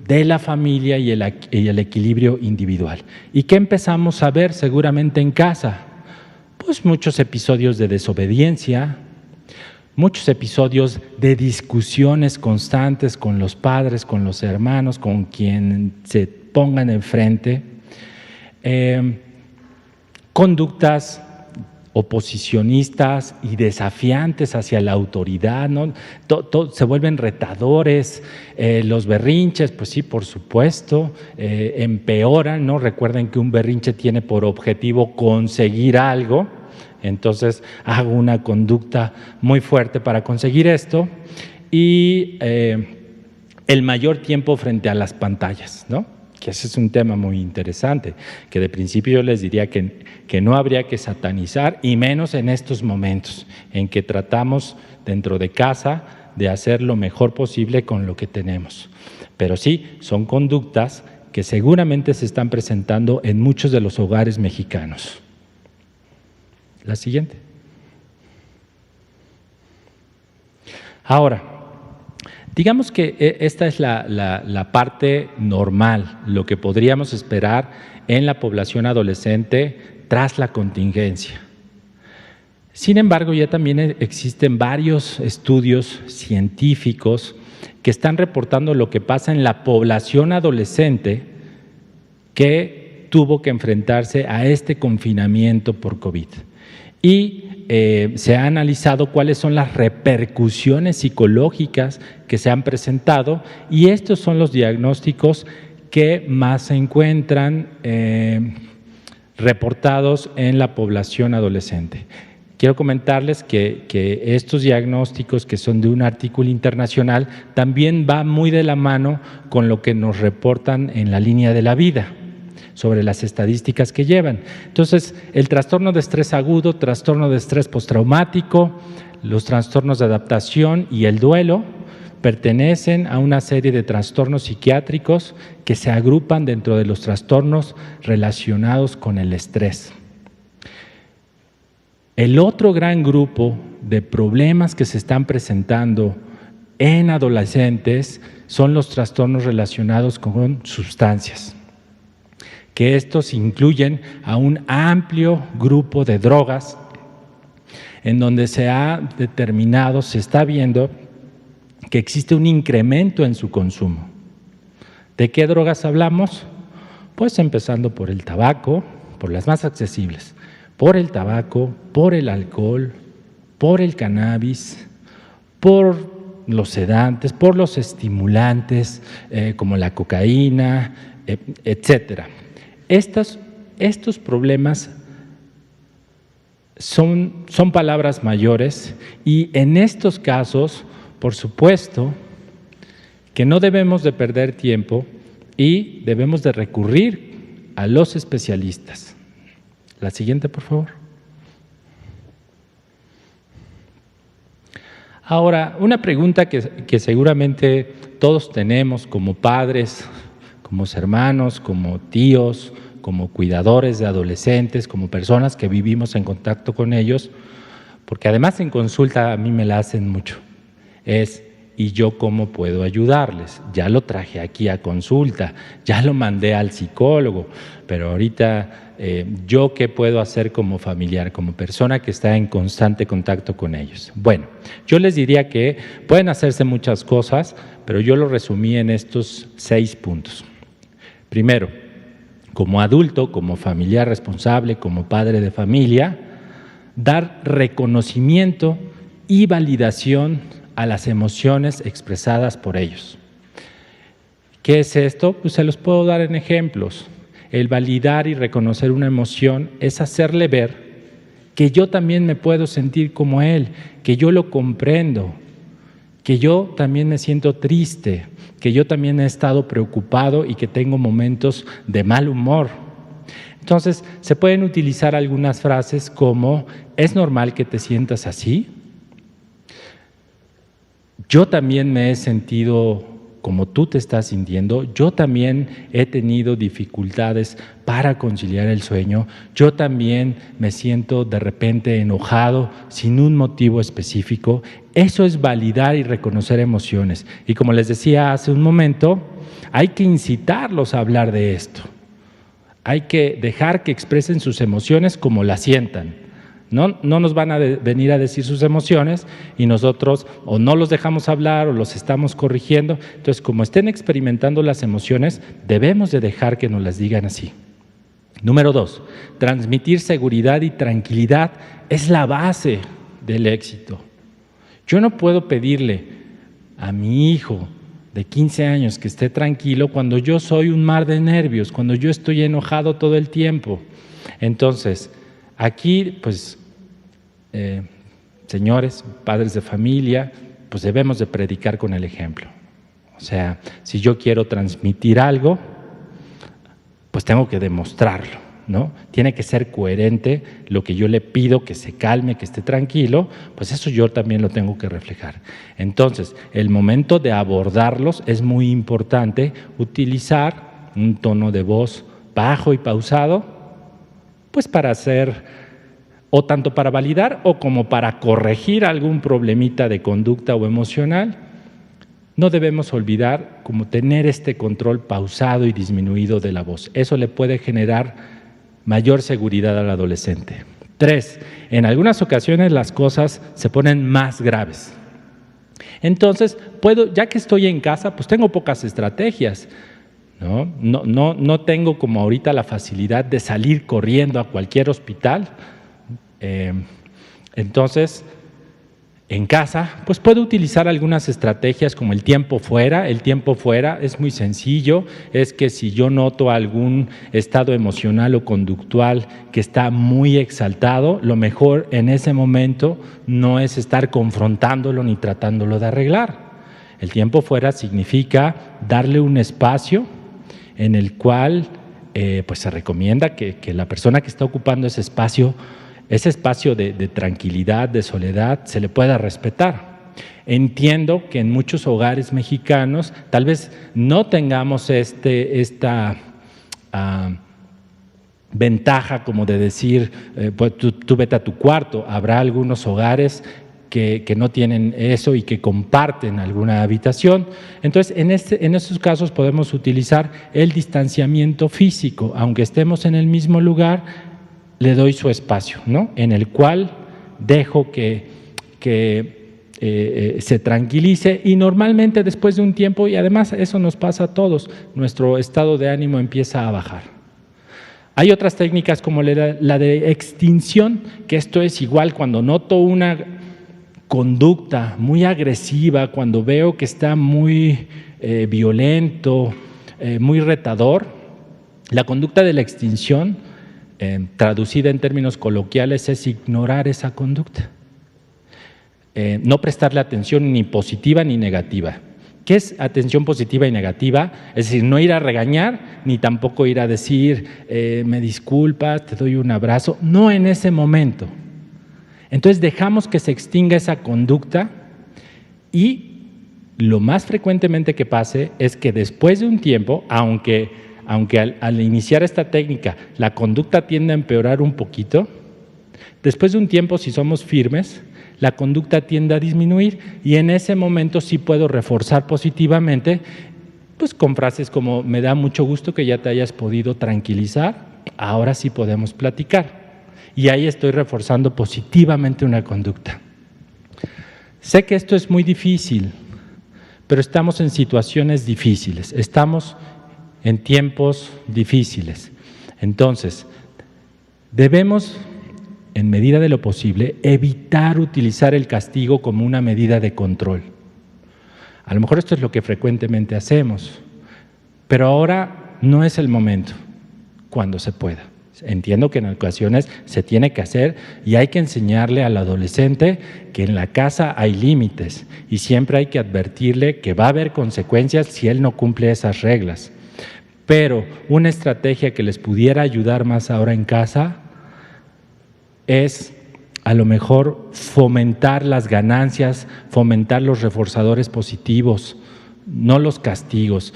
de la familia y el equilibrio individual. ¿Y qué empezamos a ver seguramente en casa? Pues muchos episodios de desobediencia, muchos episodios de discusiones constantes con los padres, con los hermanos, con quien se pongan enfrente, conductas oposicionistas y desafiantes hacia la autoridad, ¿no? Se vuelven retadores, los berrinches, pues sí, por supuesto, empeoran, ¿no? Recuerden que un berrinche tiene por objetivo conseguir algo, entonces hago una conducta muy fuerte para conseguir esto, y el mayor tiempo frente a las pantallas, ¿no? Que ese es un tema muy interesante, que de principio yo les diría que no habría que satanizar, y menos en estos momentos en que tratamos dentro de casa de hacer lo mejor posible con lo que tenemos. Pero sí, son conductas que seguramente se están presentando en muchos de los hogares mexicanos. La siguiente. Ahora, digamos que esta es la parte normal, lo que podríamos esperar en la población adolescente tras la contingencia. Sin embargo, ya también existen varios estudios científicos que están reportando lo que pasa en la población adolescente que tuvo que enfrentarse a este confinamiento por COVID. Y se ha analizado cuáles son las repercusiones psicológicas que se han presentado, y estos son los diagnósticos que más se encuentran reportados en la población adolescente. Quiero comentarles que estos diagnósticos, que son de un artículo internacional, también va muy de la mano con lo que nos reportan en la línea de la vida, sobre las estadísticas que llevan. Entonces, el trastorno de estrés agudo, trastorno de estrés postraumático, los trastornos de adaptación y el duelo pertenecen a una serie de trastornos psiquiátricos que se agrupan dentro de los trastornos relacionados con el estrés. El otro gran grupo de problemas que se están presentando en adolescentes son los trastornos relacionados con sustancias, que estos incluyen a un amplio grupo de drogas en donde se ha determinado, se está viendo que existe un incremento en su consumo. ¿De qué drogas hablamos? Pues empezando por el tabaco, por las más accesibles, por el tabaco, por el alcohol, por el cannabis, por los sedantes, por los estimulantes como la cocaína, etcétera. Estos problemas son palabras mayores, y en estos casos, por supuesto, que no debemos de perder tiempo y debemos de recurrir a los especialistas. La siguiente, por favor. Ahora, una pregunta que seguramente todos tenemos como padres, como hermanos, como tíos, como cuidadores de adolescentes, como personas que vivimos en contacto con ellos, porque además en consulta a mí me la hacen mucho, es: ¿y yo cómo puedo ayudarles? Ya lo traje aquí a consulta, ya lo mandé al psicólogo, pero ahorita ¿yo qué puedo hacer como familiar, como persona que está en constante contacto con ellos? Bueno, yo les diría que pueden hacerse muchas cosas, pero yo lo resumí en estos 6 puntos. Primero, como adulto, como familiar responsable, como padre de familia, dar reconocimiento y validación a las emociones expresadas por ellos. ¿Qué es esto? Pues se los puedo dar en ejemplos. El validar y reconocer una emoción es hacerle ver que yo también me puedo sentir como él, que yo lo comprendo, que yo también me siento triste, que yo también he estado preocupado y que tengo momentos de mal humor. Entonces, se pueden utilizar algunas frases como: ¿es normal que te sientas así? Yo también me he sentido como tú te estás sintiendo, yo también he tenido dificultades para conciliar el sueño, yo también me siento de repente enojado sin un motivo específico. Eso es validar y reconocer emociones. Y como les decía hace un momento, hay que incitarlos a hablar de esto. Hay que dejar que expresen sus emociones como las sientan. No nos van a venir a decir sus emociones y nosotros o no los dejamos hablar o los estamos corrigiendo. Entonces, como estén experimentando las emociones, debemos de dejar que nos las digan así. Número 2, transmitir seguridad y tranquilidad es la base del éxito. Yo no puedo pedirle a mi hijo de 15 años que esté tranquilo cuando yo soy un mar de nervios, cuando yo estoy enojado todo el tiempo. Entonces, aquí, pues, señores, padres de familia, pues debemos de predicar con el ejemplo. O sea, si yo quiero transmitir algo, pues tengo que demostrarlo, ¿no? Tiene que ser coherente lo que yo le pido, que se calme, que esté tranquilo, pues eso yo también lo tengo que reflejar. Entonces, el momento de abordarlos es muy importante utilizar un tono de voz bajo y pausado, pues para hacer, o tanto para validar o como para corregir algún problemita de conducta o emocional. No debemos olvidar como tener este control pausado y disminuido de la voz. Eso le puede generar mayor seguridad al adolescente. 3, en algunas ocasiones las cosas se ponen más graves. Entonces, ya que estoy en casa, pues tengo pocas estrategias. No tengo como ahorita la facilidad de salir corriendo a cualquier hospital. Entonces, en casa, pues puedo utilizar algunas estrategias como el tiempo fuera. El tiempo fuera es muy sencillo, es que si yo noto algún estado emocional o conductual que está muy exaltado, lo mejor en ese momento no es estar confrontándolo ni tratándolo de arreglar. El tiempo fuera significa darle un espacio en el cual pues se recomienda que la persona que está ocupando ese espacio de tranquilidad, de soledad, se le pueda respetar. Entiendo que en muchos hogares mexicanos tal vez no tengamos esta ventaja como de decir, pues tú vete a tu cuarto. Habrá algunos hogares que no tienen eso y que comparten alguna habitación. Entonces, en esos casos podemos utilizar el distanciamiento físico. Aunque estemos en el mismo lugar, le doy su espacio, ¿no? En el cual dejo que se tranquilice, y normalmente después de un tiempo, y además eso nos pasa a todos, nuestro estado de ánimo empieza a bajar. Hay otras técnicas como la de extinción, que esto es igual cuando noto una conducta muy agresiva, cuando veo que está muy violento, muy retador. La conducta de la extinción, traducida en términos coloquiales, es ignorar esa conducta. No prestarle atención ni positiva ni negativa. ¿Qué es atención positiva y negativa? Es decir, no ir a regañar, ni tampoco ir a decir, me disculpas, te doy un abrazo. No en ese momento. Entonces dejamos que se extinga esa conducta Y lo más frecuentemente que pase es que después de un tiempo, aunque al iniciar esta técnica la conducta tiende a empeorar un poquito, después de un tiempo, si somos firmes, la conducta tiende a disminuir y en ese momento sí puedo reforzar positivamente, pues con frases como me da mucho gusto que ya te hayas podido tranquilizar, ahora sí podemos platicar. Y ahí estoy reforzando positivamente una conducta. Sé que esto es muy difícil, pero estamos en situaciones difíciles, estamos en tiempos difíciles. Entonces, debemos, en medida de lo posible, evitar utilizar el castigo como una medida de control. A lo mejor esto es lo que frecuentemente hacemos, pero ahora no es el momento, cuando se pueda. Entiendo que en ocasiones se tiene que hacer y hay que enseñarle al adolescente que en la casa hay límites y siempre hay que advertirle que va a haber consecuencias si él no cumple esas reglas. Pero una estrategia que les pudiera ayudar más ahora en casa es a lo mejor fomentar las ganancias, fomentar los reforzadores positivos, no los castigos.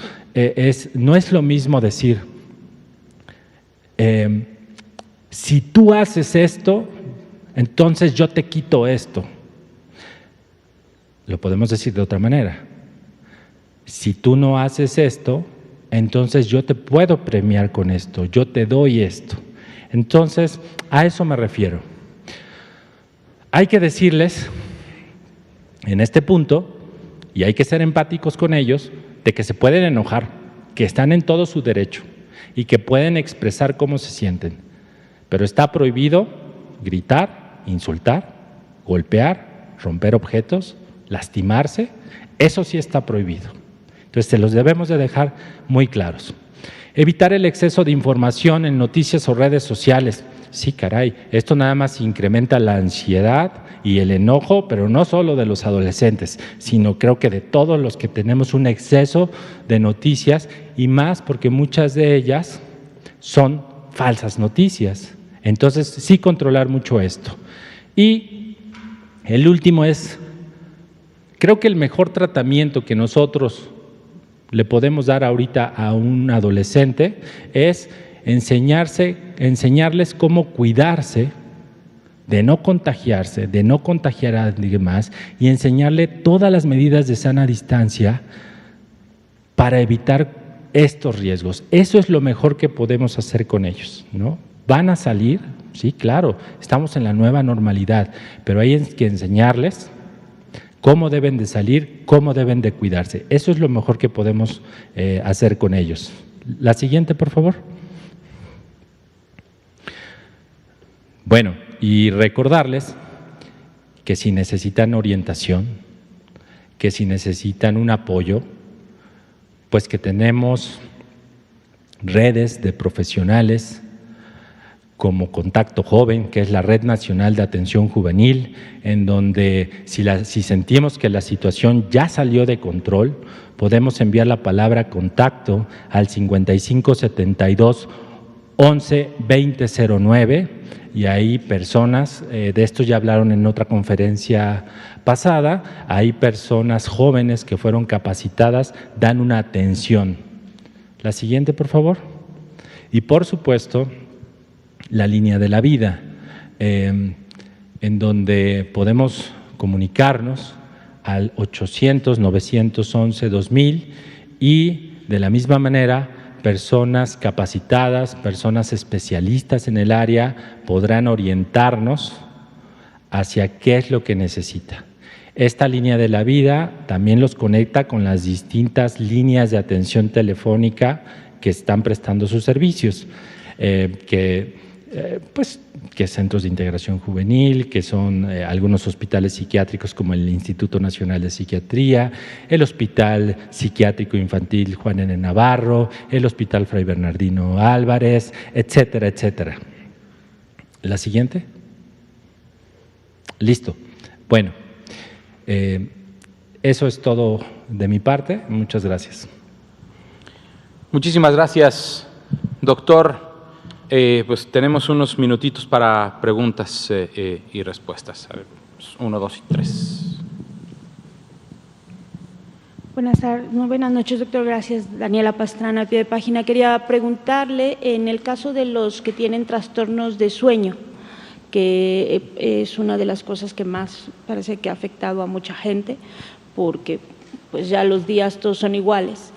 No es lo mismo decir, si tú haces esto, entonces yo te quito esto. Lo podemos decir de otra manera. Si tú no haces esto, entonces yo te puedo premiar con esto, yo te doy esto. Entonces, a eso me refiero. Hay que decirles, en este punto, y hay que ser empáticos con ellos, de que se pueden enojar, que están en todo su derecho y que pueden expresar cómo se sienten. Pero está prohibido gritar, insultar, golpear, romper objetos, lastimarse. Eso sí está prohibido. Entonces, se los debemos de dejar muy claros. Evitar el exceso de información en noticias o redes sociales. Sí, caray, esto nada más incrementa la ansiedad y el enojo, pero no solo de los adolescentes, sino creo que de todos los que tenemos un exceso de noticias y más porque muchas de ellas son falsas noticias. Entonces, sí controlar mucho esto. Y el último es, creo que el mejor tratamiento que nosotros le podemos dar ahorita a un adolescente es enseñarles cómo cuidarse, de no contagiarse, de no contagiar a alguien más y enseñarle todas las medidas de sana distancia para evitar estos riesgos. Eso es lo mejor que podemos hacer con ellos, ¿no? ¿Van a salir? Sí, claro, estamos en la nueva normalidad, pero hay que enseñarles cómo deben de salir, cómo deben de cuidarse. Eso es lo mejor que podemos hacer con ellos. La siguiente, por favor. Bueno, y recordarles que si necesitan orientación, que si necesitan un apoyo, pues que tenemos redes de profesionales como Contacto Joven, que es la Red Nacional de Atención Juvenil, en donde si sentimos que la situación ya salió de control, podemos enviar la palabra contacto al 5572 11 2009 y ahí personas, de esto ya hablaron en otra conferencia pasada, hay personas jóvenes que fueron capacitadas, dan una atención. La siguiente, por favor. Y por supuesto, la línea de la vida, en donde podemos comunicarnos al 800-911-2000 y de la misma manera personas capacitadas, personas especialistas en el área podrán orientarnos hacia qué es lo que necesita. Esta línea de la vida también los conecta con las distintas líneas de atención telefónica que están prestando sus servicios, que centros de integración juvenil, que son algunos hospitales psiquiátricos como el Instituto Nacional de Psiquiatría, el Hospital Psiquiátrico Infantil Juan N. Navarro, el Hospital Fray Bernardino Álvarez, etcétera, etcétera. ¿La siguiente? Listo. Bueno, eso es todo de mi parte. Muchas gracias. Muchísimas gracias, doctor. Pues tenemos unos minutitos para preguntas y respuestas. A ver, 1, 2 y 3. Buenas noches, doctor. Gracias. Daniela Pastrana, al pie de página. Quería preguntarle, en el caso de los que tienen trastornos de sueño, que es una de las cosas que más parece que ha afectado a mucha gente, porque pues ya los días todos son iguales.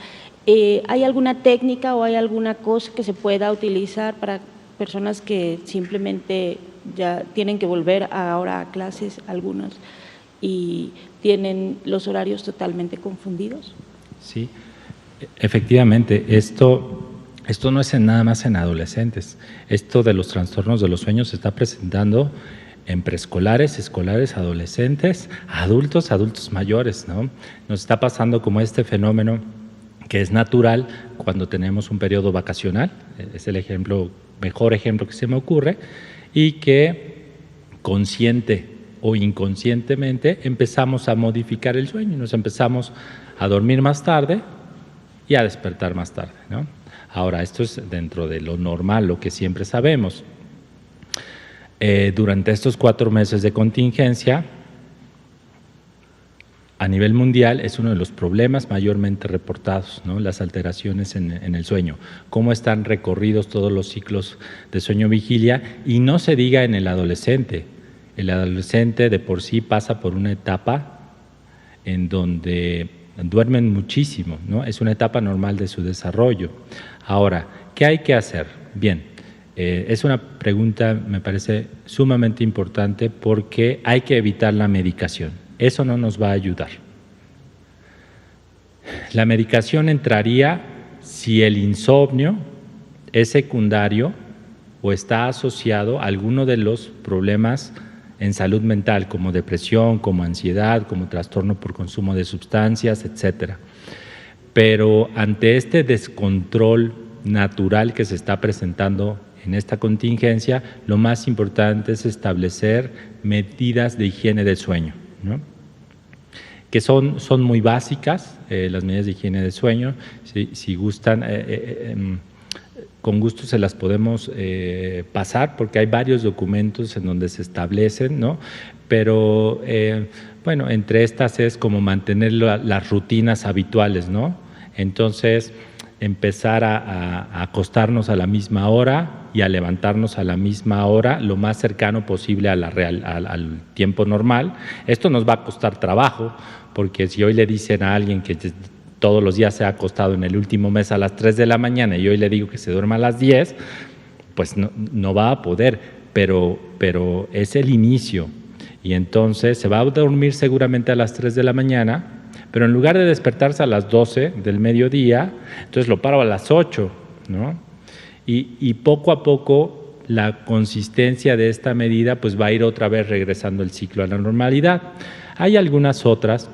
¿Hay alguna técnica o hay alguna cosa que se pueda utilizar para personas que simplemente ya tienen que volver ahora a clases, algunos, y tienen los horarios totalmente confundidos? Sí, efectivamente, esto no es nada más en adolescentes. Esto de los trastornos de los sueños se está presentando en preescolares, escolares, adolescentes, adultos mayores, ¿no? Nos está pasando como este fenómeno que es natural cuando tenemos un periodo vacacional, es el mejor ejemplo que se me ocurre, y que consciente o inconscientemente empezamos a modificar el sueño, nos empezamos a dormir más tarde y a despertar más tarde, ¿no? Ahora, esto es dentro de lo normal, lo que siempre sabemos. Durante estos 4 meses de contingencia, a nivel mundial es uno de los problemas mayormente reportados, ¿no? Las alteraciones en el sueño, cómo están recorridos todos los ciclos de sueño-vigilia, y no se diga en el adolescente. El adolescente de por sí pasa por una etapa en donde duermen muchísimo, ¿no? Es una etapa normal de su desarrollo. Ahora, ¿qué hay que hacer? Bien, es una pregunta, me parece sumamente importante, porque hay que evitar la medicación. Eso no nos va a ayudar. La medicación entraría si el insomnio es secundario o está asociado a alguno de los problemas en salud mental, como depresión, como ansiedad, como trastorno por consumo de sustancias, etcétera. Pero ante este descontrol natural que se está presentando en esta contingencia, lo más importante es establecer medidas de higiene del sueño, ¿no? Que son muy básicas, las medidas de higiene del sueño. Si gustan, con gusto se las podemos pasar, porque hay varios documentos en donde se establecen, ¿no? Pero bueno, entre estas es como mantener las rutinas habituales, ¿no? Entonces, empezar a acostarnos a la misma hora y a levantarnos a la misma hora, lo más cercano posible al tiempo normal. Esto nos va a costar trabajo, porque si hoy le dicen a alguien que todos los días se ha acostado en el último mes a las 3 de la mañana y hoy le digo que se duerma a las 10, pues no va a poder, pero es el inicio. Y entonces se va a dormir seguramente a las 3 de la mañana, pero en lugar de despertarse a las 12 del mediodía, entonces lo paro a las 8, ¿no? Y poco a poco la consistencia de esta medida pues va a ir otra vez regresando el ciclo a la normalidad. Hay algunas otras,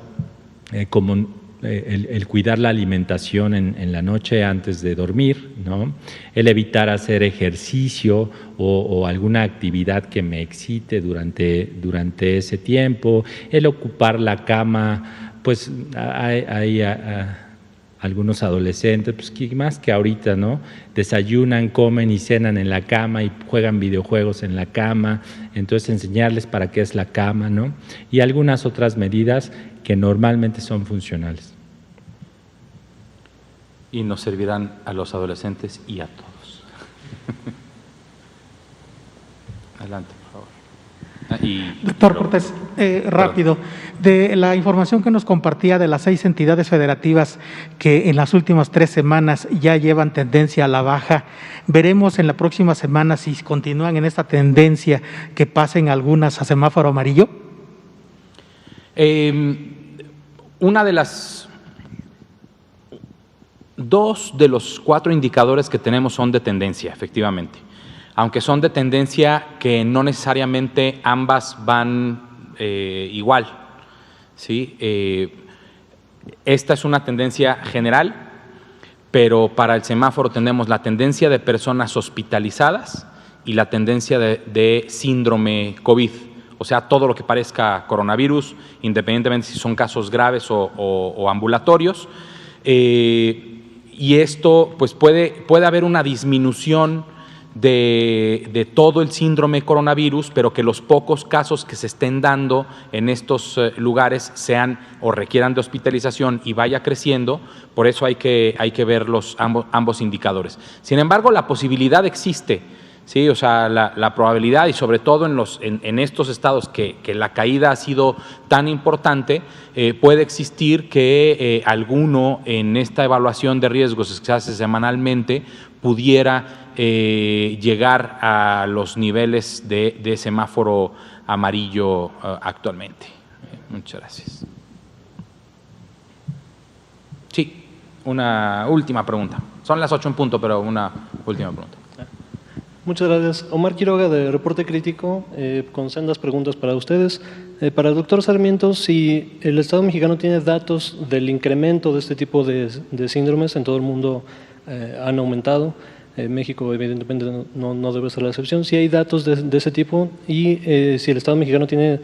como el cuidar la alimentación en la noche antes de dormir, ¿no? El evitar hacer ejercicio o alguna actividad que me excite durante ese tiempo, el ocupar la cama. Pues hay algunos adolescentes, pues que más que ahorita, ¿no? Desayunan, comen y cenan en la cama y juegan videojuegos en la cama. Entonces, enseñarles para qué es la cama, ¿no? Y algunas otras medidas que normalmente son funcionales. Y nos servirán a los adolescentes y a todos. Adelante, por favor. Doctor Cortés, rápido, de la información que nos compartía de las 6 entidades federativas que en las últimas 3 semanas ya llevan tendencia a la baja, ¿veremos en la próxima semana, si continúan en esta tendencia, que pasen algunas a semáforo amarillo? Una de las 2 de los 4 indicadores que tenemos son de tendencia, efectivamente. Aunque son de tendencia que no necesariamente ambas van igual, ¿sí? Esta es una tendencia general, pero para el semáforo tenemos la tendencia de personas hospitalizadas y la tendencia de síndrome COVID, o sea, todo lo que parezca coronavirus, independientemente si son casos graves o ambulatorios. Y esto, pues puede haber una disminución de todo el síndrome coronavirus, pero que los pocos casos que se estén dando en estos lugares sean o requieran de hospitalización y vaya creciendo. Por eso hay que ver ambos indicadores. Sin embargo, la posibilidad existe, ¿sí? O sea, la probabilidad, y sobre todo en estos estados que la caída ha sido tan importante, puede existir que alguno en esta evaluación de riesgos que se hace semanalmente pudiera llegar a los niveles de semáforo amarillo actualmente. Muchas gracias. Sí, una última pregunta. Son las 8 en punto, pero una última pregunta. Muchas gracias. Omar Quiroga, de Reporte Crítico, con sendas preguntas para ustedes. Para el doctor Sarmiento, si el Estado mexicano tiene datos del incremento de este tipo de síndromes, en todo el mundo han aumentado. México, evidentemente, no debe ser la excepción. Si hay datos de ese tipo y si el Estado mexicano tiene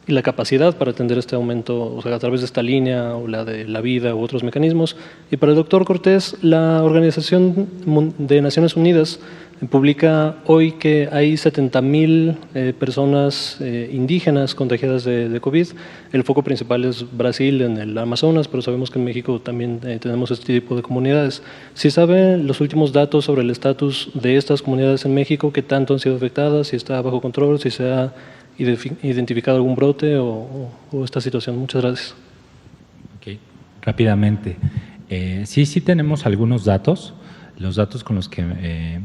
la capacidad para atender este aumento, o sea, a través de esta línea o la de la vida u otros mecanismos. Y para el doctor Cortés, la Organización de Naciones Unidas publica hoy que hay 70,000 personas indígenas contagiadas de COVID. El foco principal es Brasil, en el Amazonas, pero sabemos que en México también tenemos este tipo de comunidades. ¿Sí saben los últimos datos sobre el estatus de estas comunidades en México? ¿Qué tanto han sido afectadas? ¿Si está bajo control? ¿Si se ha identificado algún brote o esta situación? Muchas gracias. Okay. Rápidamente. Sí tenemos algunos datos. Los datos con los que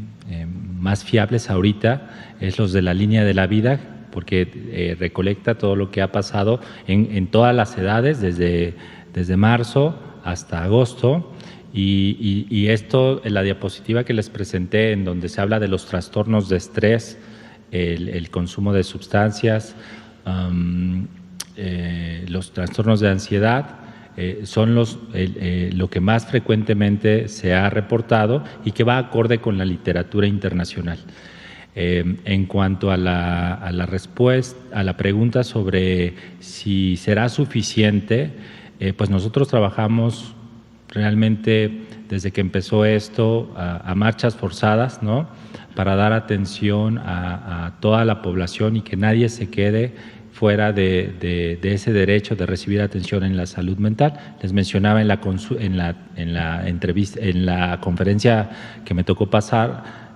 más fiables ahorita es los de la línea de la vida, porque recolecta todo lo que ha pasado en todas las edades, desde marzo hasta agosto. Y esto, en la diapositiva que les presenté, en donde se habla de los trastornos de estrés, el consumo de sustancias, los trastornos de ansiedad, son lo que más frecuentemente se ha reportado y que va acorde con la literatura internacional. En cuanto a la respuesta, a la pregunta sobre si será suficiente, pues nosotros trabajamos realmente desde que empezó esto a marchas forzadas, ¿no?, para dar atención a toda la población y que nadie se quede fuera de ese derecho de recibir atención en la salud mental. Les mencionaba en la entrevista, en la conferencia que me tocó pasar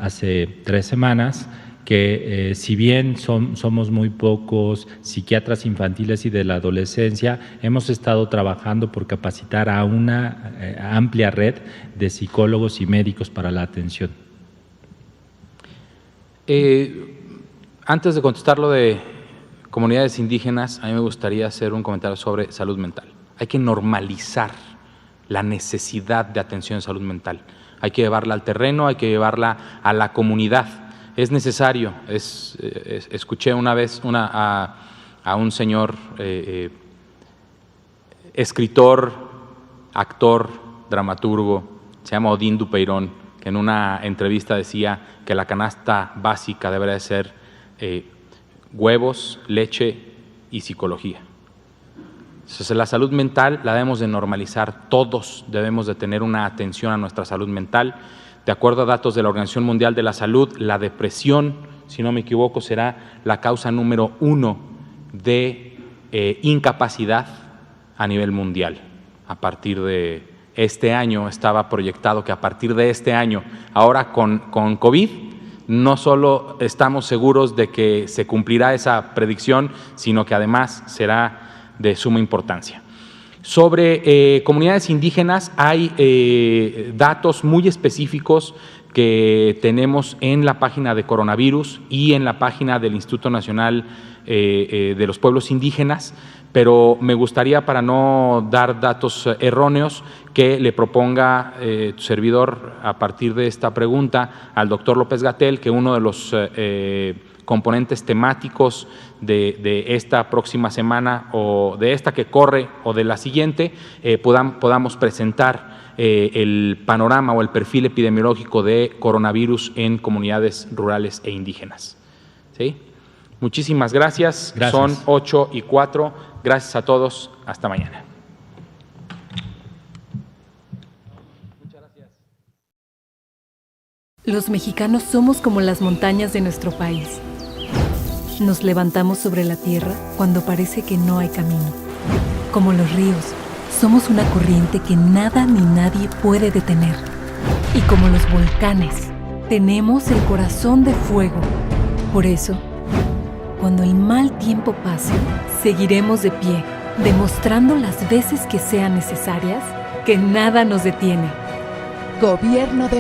hace 3 semanas, que si bien somos muy pocos psiquiatras infantiles y de la adolescencia, hemos estado trabajando por capacitar a una amplia red de psicólogos y médicos para la atención. Antes de contestar lo de comunidades indígenas, a mí me gustaría hacer un comentario sobre salud mental. Hay que normalizar la necesidad de atención en salud mental. Hay que llevarla al terreno, hay que llevarla a la comunidad. Es necesario. Escuché una vez a un señor escritor, actor, dramaturgo, se llama Odín Dupeirón, que en una entrevista decía que la canasta básica debería ser huevos, leche y psicología. Entonces, la salud mental la debemos de normalizar. Todos debemos de tener una atención a nuestra salud mental. De acuerdo a datos de la Organización Mundial de la Salud, la depresión, si no me equivoco, será la causa número 1 de incapacidad a nivel mundial. A partir de este año, estaba proyectado que a partir de este año, ahora con COVID, no solo estamos seguros de que se cumplirá esa predicción, sino que además será de suma importancia. Sobre comunidades indígenas, hay datos muy específicos que tenemos en la página de coronavirus y en la página del Instituto Nacional de los Pueblos Indígenas, pero me gustaría, para no dar datos erróneos, que le proponga tu servidor, a partir de esta pregunta, al doctor López-Gatell, que uno de los componentes temáticos de esta próxima semana, o de esta que corre, o de la siguiente, podamos presentar el panorama o el perfil epidemiológico de coronavirus en comunidades rurales e indígenas. ¿Sí? Muchísimas gracias. Son 8:04. Gracias a todos. Hasta mañana. Los mexicanos somos como las montañas de nuestro país. Nos levantamos sobre la tierra cuando parece que no hay camino. Como los ríos, somos una corriente que nada ni nadie puede detener. Y como los volcanes, tenemos el corazón de fuego. Por eso, cuando el mal tiempo pase, seguiremos de pie, demostrando las veces que sean necesarias que nada nos detiene. Gobierno de